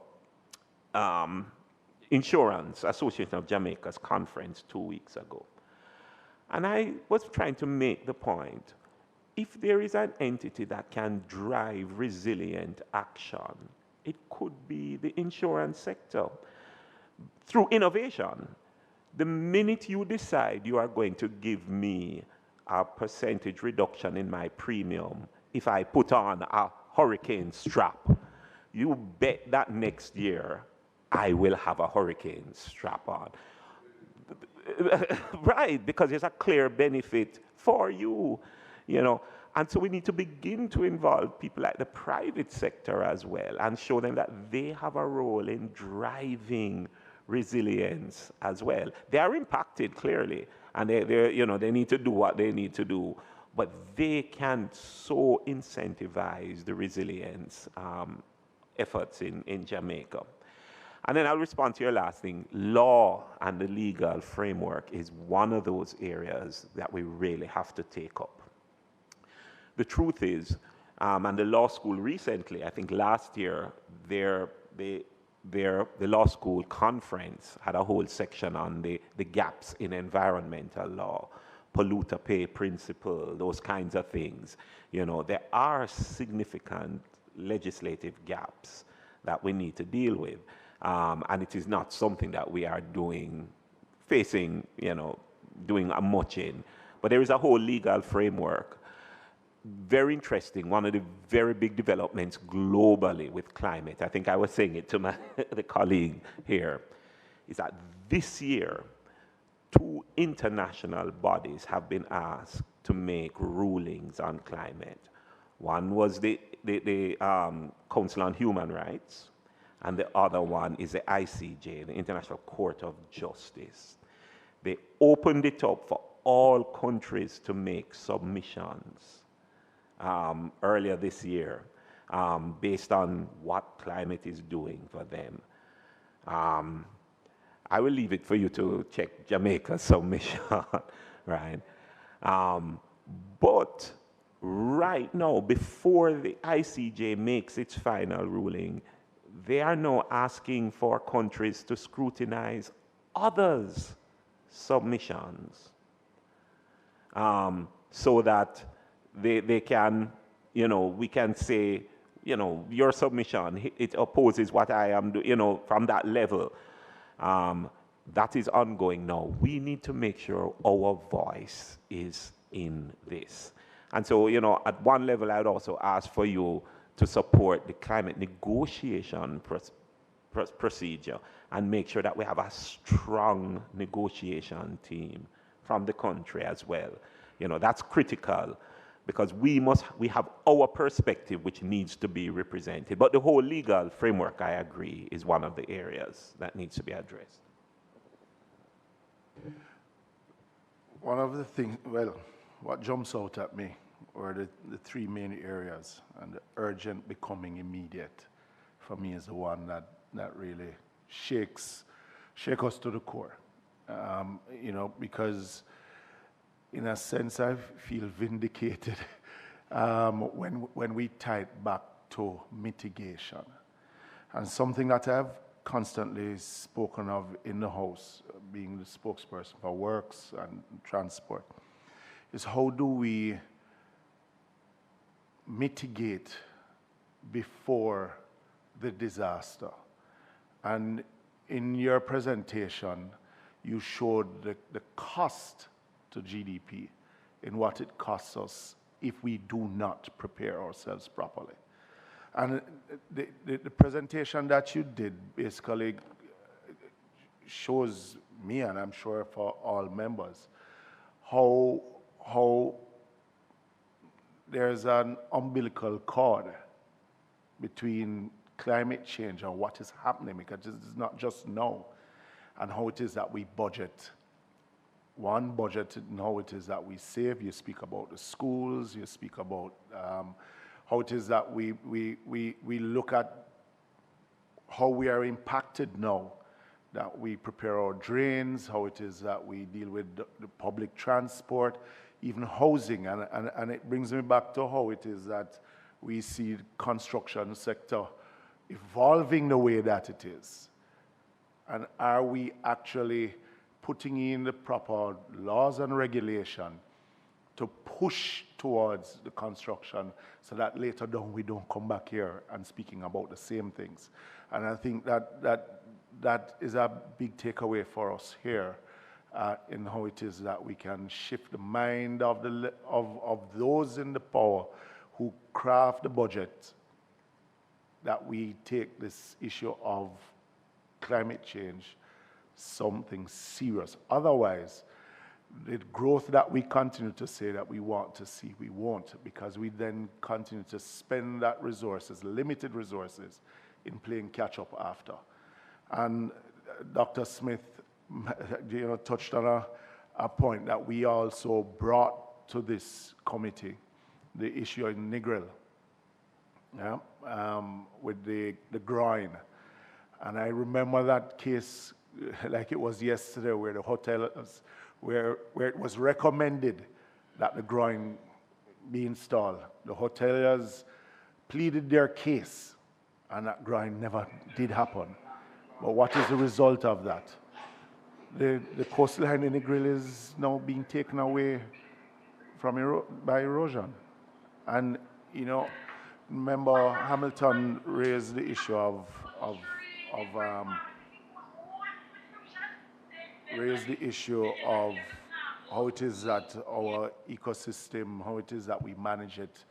Insurance Association of Jamaica's conference 2 weeks ago. And I was trying to make the point, if there is an entity that can drive resilient action, it could be the insurance sector through innovation. The minute you decide you are going to give me a percentage reduction in my premium if I put on a hurricane strap, you bet that next year I will have a hurricane strap on. Right, because there's a clear benefit for you, you know. And so we need to begin to involve people like the private sector as well and show them that they have a role in driving resilience as well. They are impacted clearly, and they need to do what they need to do, but they can so incentivize the resilience efforts in Jamaica. And then I'll respond to your last thing. Law and the legal framework is one of those areas that we really have to take up. The truth is, and the law school recently, I think last year, the law school conference had a whole section on the gaps in environmental law, polluter pay principle, those kinds of things. You know, there are significant legislative gaps that we need to deal with. And it is not something that we are doing much in. But there is a whole legal framework. Very interesting. One of the very big developments globally with climate, I think I was saying it to the colleague here, is that this year, 2 international bodies have been asked to make rulings on climate. One was the Council on Human Rights, and the other one is the ICJ, the International Court of Justice. They opened it up for all countries to make submissions earlier this year based on what climate is doing for them. I will leave it for you to check Jamaica's submission, right? But right now, before the ICJ makes its final ruling, they are now asking for countries to scrutinize others' submissions so that they can, we can say, your submission, it opposes what I am doing, from that level. That is ongoing now. We need to make sure our voice is in this. And so, at one level, I would also ask for you to support the climate negotiation procedure and make sure that we have a strong negotiation team from the country as well. That's critical because we have our perspective which needs to be represented. But the whole legal framework, I agree, is one of the areas that needs to be addressed. One of the things, what jumps out at me are the 3 main areas, and the urgent becoming immediate for me is the one that really shakes us to the core. Because in a sense I feel vindicated when we tie it back to mitigation. And something that I've constantly spoken of in the House, being the spokesperson for works and transport, is how do we mitigate before the disaster. And in your presentation, you showed the cost to GDP in what it costs us if we do not prepare ourselves properly. And the presentation that you did basically shows me, and I'm sure for all members, how there's an umbilical cord between climate change and what is happening, because it's not just now, and how it is that we budget. One, budget and how it is that we save. You speak about the schools, you speak about how it is that we look at how we are impacted now, that we prepare our drains, how it is that we deal with the public transport, even housing. And it brings me back to how it is that we see the construction sector evolving the way that it is. And are we actually putting in the proper laws and regulation to push towards the construction so that later down we don't come back here and speaking about the same things? And I think that is a big takeaway for us here in how it is that we can shift the mind of those in the power who craft the budget, that we take this issue of climate change something serious. Otherwise, the growth that we continue to say that we want to see, we won't, because we then continue to spend that resources, limited resources, in playing catch up after. And Dr. Smith, touched on a point that we also brought to this committee, the issue in Negril, with the groin. And I remember that case like it was yesterday, where the hotels, where it was recommended that the groin be installed. The hoteliers pleaded their case, and that groin never did happen. But what is the result of that? The coastline in the grill is now being taken away from by erosion. And, remember Hamilton raised the issue of how it is that our ecosystem, how it is that we manage it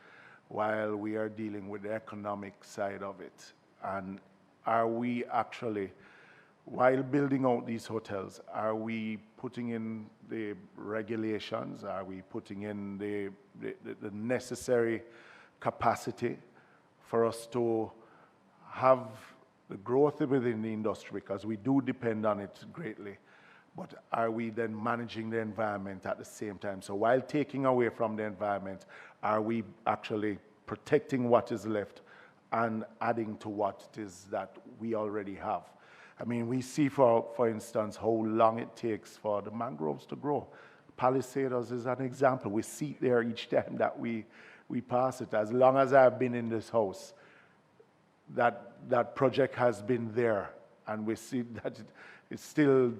while we are dealing with the economic side of it. And are we actually, while building out these hotels, are we putting in the regulations? Are we putting in the necessary capacity for us to have the growth within the industry? Because we do depend on it greatly. But are we then managing the environment at the same time? So while taking away from the environment, are we actually protecting what is left and adding to what it is that we already have? I mean, we see, for instance, how long it takes for the mangroves to grow. Palisados is an example. We see it there each time that we pass it. As long as I've been in this house, that project has been there, and we see that it's still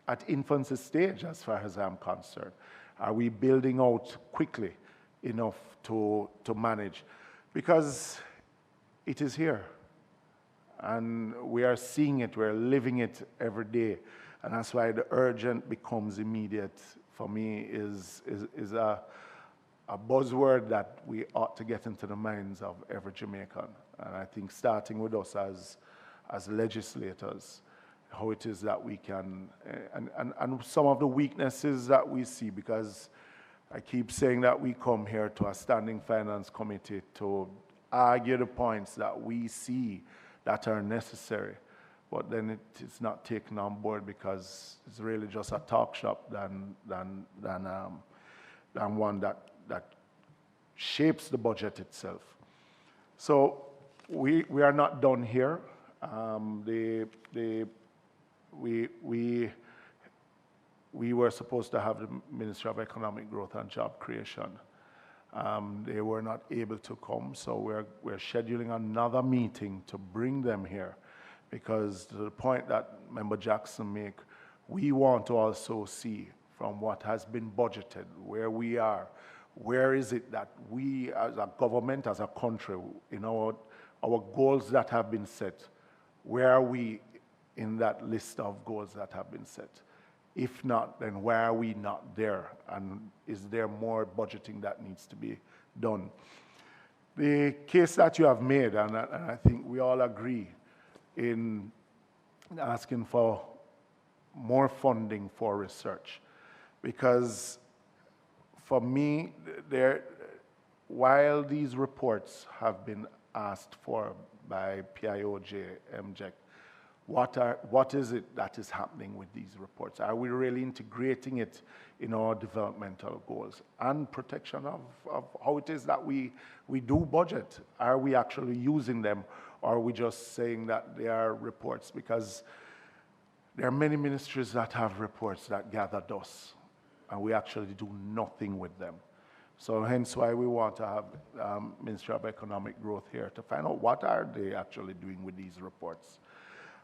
at infancy stage as far as I'm concerned. Are we building out quickly enough to manage? Because it is here, and we are seeing it, we're living it every day, and that's why the urgent becomes immediate for me is a buzzword that we ought to get into the minds of every Jamaican. And I think starting with us as legislators, how it is that we can, and some of the weaknesses that we see, because I keep saying that we come here to a standing finance committee to argue the points that we see that are necessary, but then it is not taken on board because it's really just a talk shop than one that shapes the budget itself. So we are not done here. We were supposed to have the Ministry of Economic Growth and Job Creation. They were not able to come, so we're scheduling another meeting to bring them here, because to the point that Member Jackson make, we want to also see from what has been budgeted, where we are, where is it that we as a government, as a country, our goals that have been set, where are we in that list of goals that have been set? If not, then why are we not there? And is there more budgeting that needs to be done? The case that you have made, and I think we all agree in asking for more funding for research, because for me, while these reports have been asked for by PIOJ, MJEC, what is it that is happening with these reports? Are we really integrating it in our developmental goals and protection of how it is that we do budget? Are we actually using them, or are we just saying that they are reports? Because there are many ministries that have reports that gather dust, and we actually do nothing with them. So hence why we want to have Ministry of Economic Growth here to find out what are they actually doing with these reports.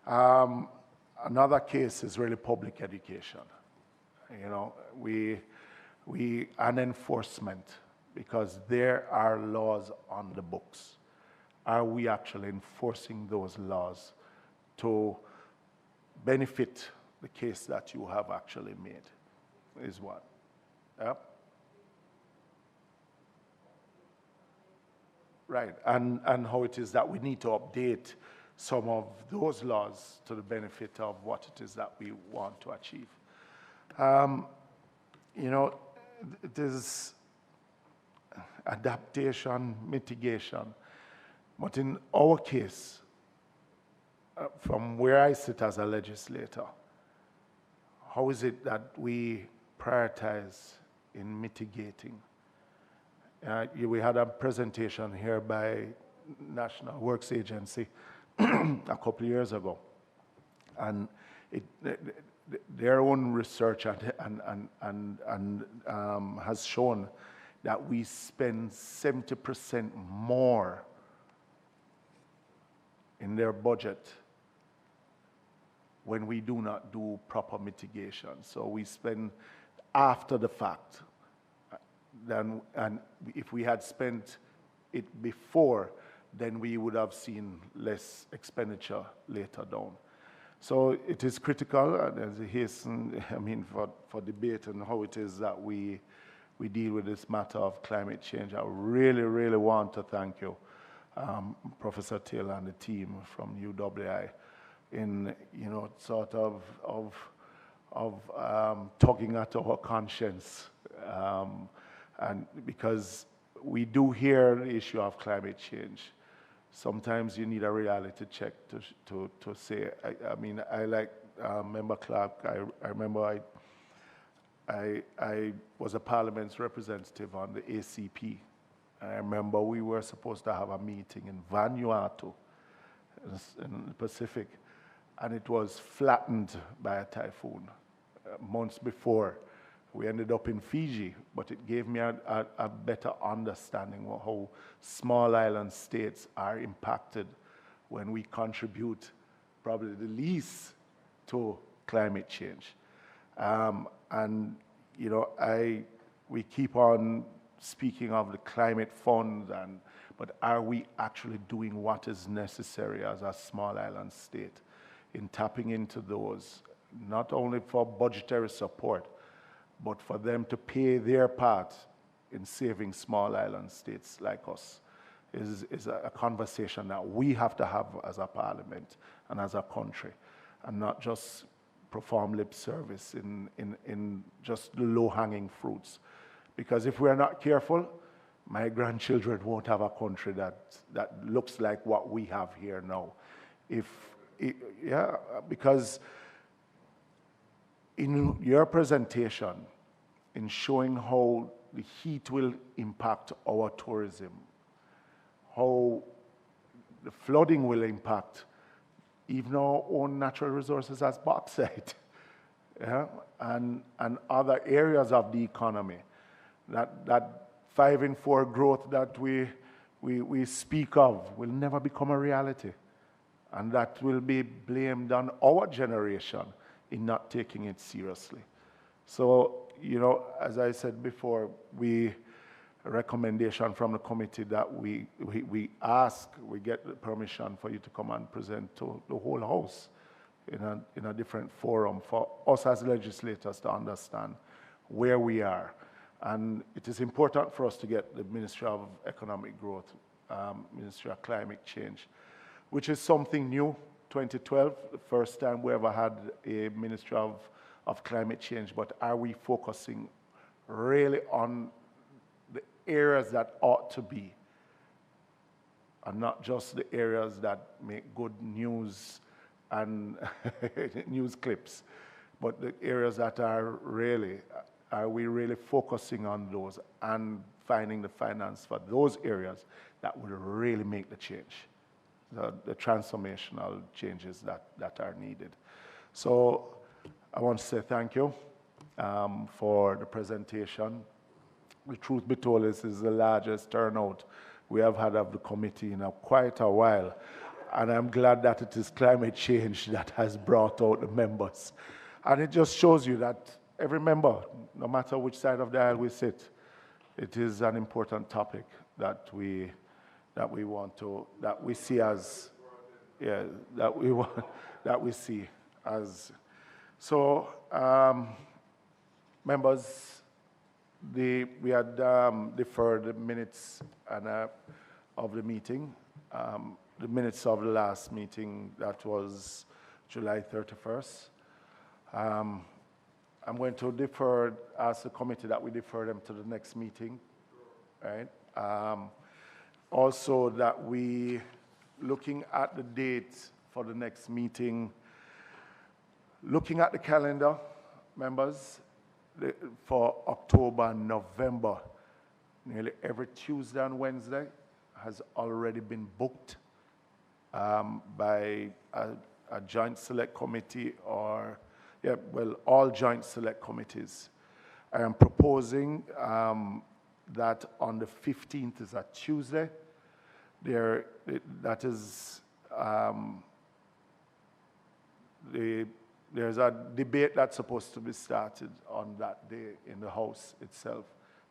Another case is really public education. You know, and enforcement, because there are laws on the books. Are we actually enforcing those laws to benefit the case that you have actually made, is what? Yep. Right, and how it is that we need to update some of those laws to the benefit of what it is that we want to achieve. You know, it is adaptation, mitigation, but in our case, from where I sit as a legislator, how is it that we prioritize in mitigating? We had a presentation here by National Works Agency a couple of years ago, and their own research has shown that we spend 70% more in their budget when we do not do proper mitigation. So we spend after the fact. And if we had spent it before, then we would have seen less expenditure later down. So it is critical, and there's a hasten, for debate and how it is that we deal with this matter of climate change. I really, really want to thank you, Professor Taylor and the team from UWI, in sort of tugging at our conscience. And because we do hear the issue of climate change, sometimes you need a reality check to say. I like Member Clark. I remember I was a Parliament's representative on the ACP. I remember we were supposed to have a meeting in Vanuatu, in the Pacific, and it was flattened by a typhoon months before. We ended up in Fiji, but it gave me a better understanding of how small island states are impacted when we contribute probably the least to climate change. We keep on speaking of the climate fund, but are we actually doing what is necessary as a small island state in tapping into those, not only for budgetary support, but for them to pay their part in saving small island states like us is a conversation that we have to have as a parliament and as a country, and not just perform lip service in just the low-hanging fruits. Because if we're not careful, my grandchildren won't have a country that looks like what we have here now. Because in your presentation, in showing how the heat will impact our tourism, how the flooding will impact even our own natural resources as bauxite, and other areas of the economy, that 5 in 4 growth that we speak of will never become a reality. And that will be blamed on our generation in not taking it seriously. So, as I said before, a recommendation from the committee that we get the permission for you to come and present to the whole House in a different forum for us as legislators to understand where we are. And it is important for us to get the Ministry of Economic Growth, Ministry of Climate Change, which is something new. 2012, the first time we ever had a Ministry of Climate Change, but are we focusing really on the areas that ought to be, and not just the areas that make good news and news clips, but the areas that are we really focusing on those and finding the finance for those areas that will really make the change, the transformational changes that are needed. So I want to say thank you for the presentation. The truth be told, this is the largest turnout we have had of the committee in quite a while. And I'm glad that it is climate change that has brought out the members. And it just shows you that every member, no matter which side of the aisle we sit, it is an important topic that we see as, So, members, we had deferred the minutes of the meeting. The minutes of the last meeting, that was July 31st. I'm going to ask the committee that we defer them to the next meeting, right? Also that we, looking at the date for the next meeting, looking at the calendar, members, for October and November, nearly every Tuesday and Wednesday has already been booked by a joint select committee or, all joint select committees. I am proposing that on the 15th is a Tuesday. There's a debate that's supposed to be started on that day in the House itself.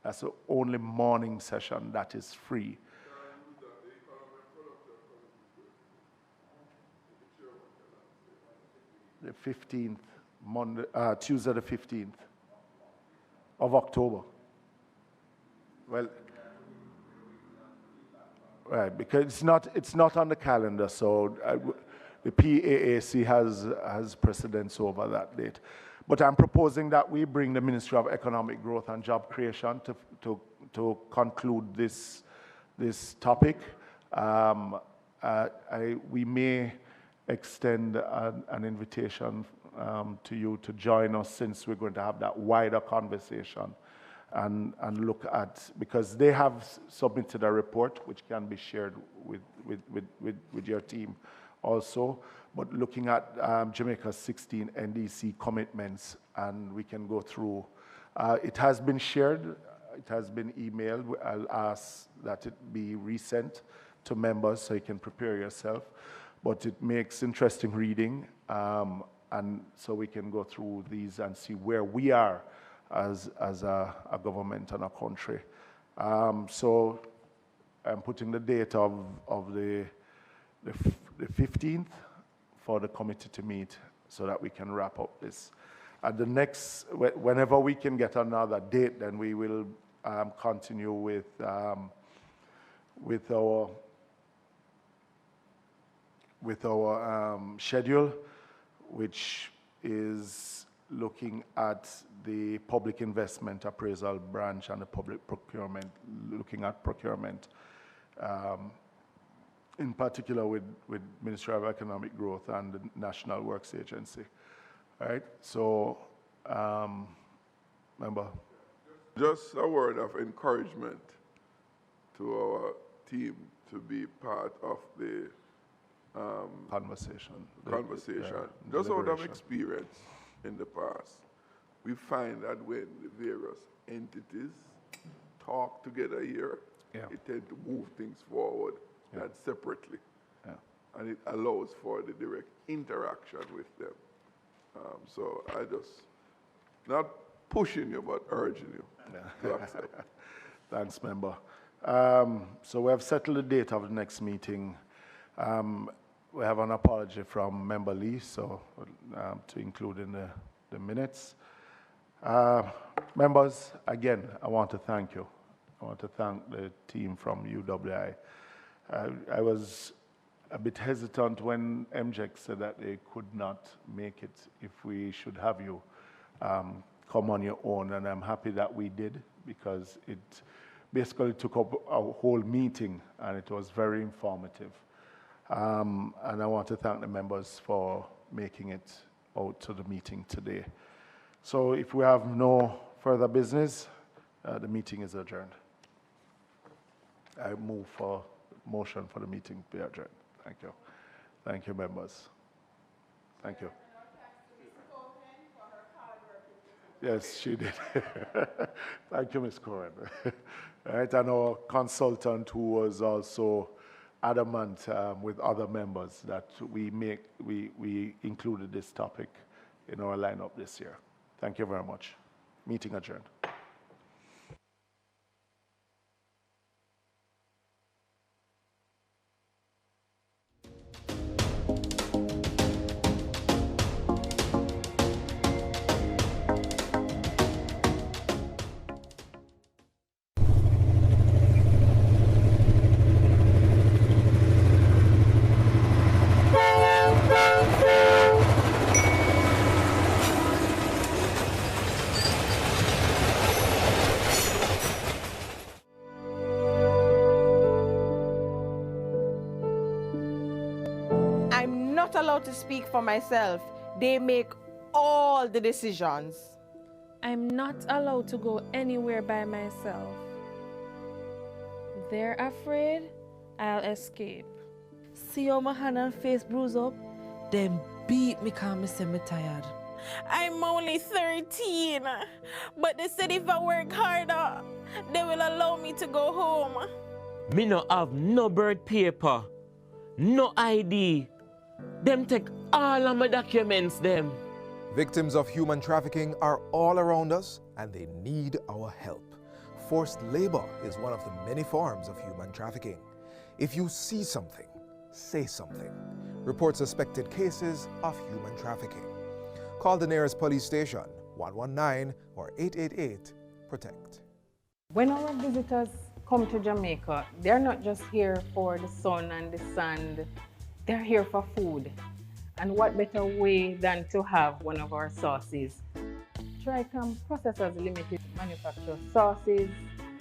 That's the only morning session that is free. The 15th, Tuesday the 15th of October. Well, right, because it's not on the calendar, so the PAAC has precedence over that date. But I'm proposing that we bring the Ministry of Economic Growth and Job Creation to conclude this topic. We may extend an invitation to you to join us, since we're going to have that wider conversation and look at, because they have submitted a report which can be shared with your team also, but looking at Jamaica's 16 NDC commitments, and we can go through. It has been shared, it has been emailed. I'll ask that it be resent to members so you can prepare yourself, but it makes interesting reading, and so we can go through these and see where we are as a government and a country. So I'm putting the date of the 15th for the committee to meet so that we can wrap up this. At the next, whenever we can get another date, then we will continue with our schedule, which is looking at the public investment appraisal branch and the public procurement, looking at procurement, in particular with Ministry of Economic Growth and the National Works Agency. All right, so, member. Just a word of encouragement to our team to be part of the conversation. Just out of experience in the past, we find that when the various entities talk together here, it tends to move things forward and separately. And it allows for the direct interaction with them. So I just, not pushing you, but urging you to accept. Thanks, member. So we have settled the date of the next meeting. We have an apology from Member Lee, so to include in the minutes. Members, again, I want to thank you. I want to thank the team from UWI. I was a bit hesitant when MJEC said that they could not make it if we should have you come on your own, and I'm happy that we did, because it basically took up a whole meeting and it was very informative. And I want to thank the members for making it out to the meeting today. So if we have no further business, the meeting is adjourned. I move for motion for the meeting to be adjourned. Thank you. Thank you, members. Thank you. Yes, she did. Thank you, Ms. Cohen. All right, and our consultant who was also adamant with other members that we included this topic in our lineup this year. Thank you very much. Meeting adjourned. Not allowed to speak for myself. They make all the decisions. I'm not allowed to go anywhere by myself. They're afraid I'll escape. See how my hand and face bruise up? Them beat me because me say me tired. I'm only 13, but they said if I work harder, they will allow me to go home. Me no have no birth paper, no ID. Them take all of my documents, them. Victims of human trafficking are all around us and they need our help. Forced labor is one of the many forms of human trafficking. If you see something, say something. Report suspected cases of human trafficking. Call the nearest police station, 119 or 888-PROTECT. When our visitors come to Jamaica, they're not just here for the sun and the sand. They're here for food. And what better way than to have one of our sauces? Tricam Processors Limited manufacture sauces,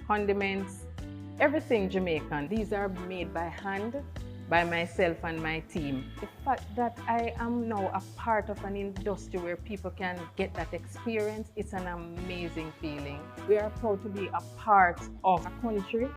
condiments, everything Jamaican. These are made by hand by myself and my team. The fact that I am now a part of an industry where people can get that experience, it's an amazing feeling. We are proud to be a part of a country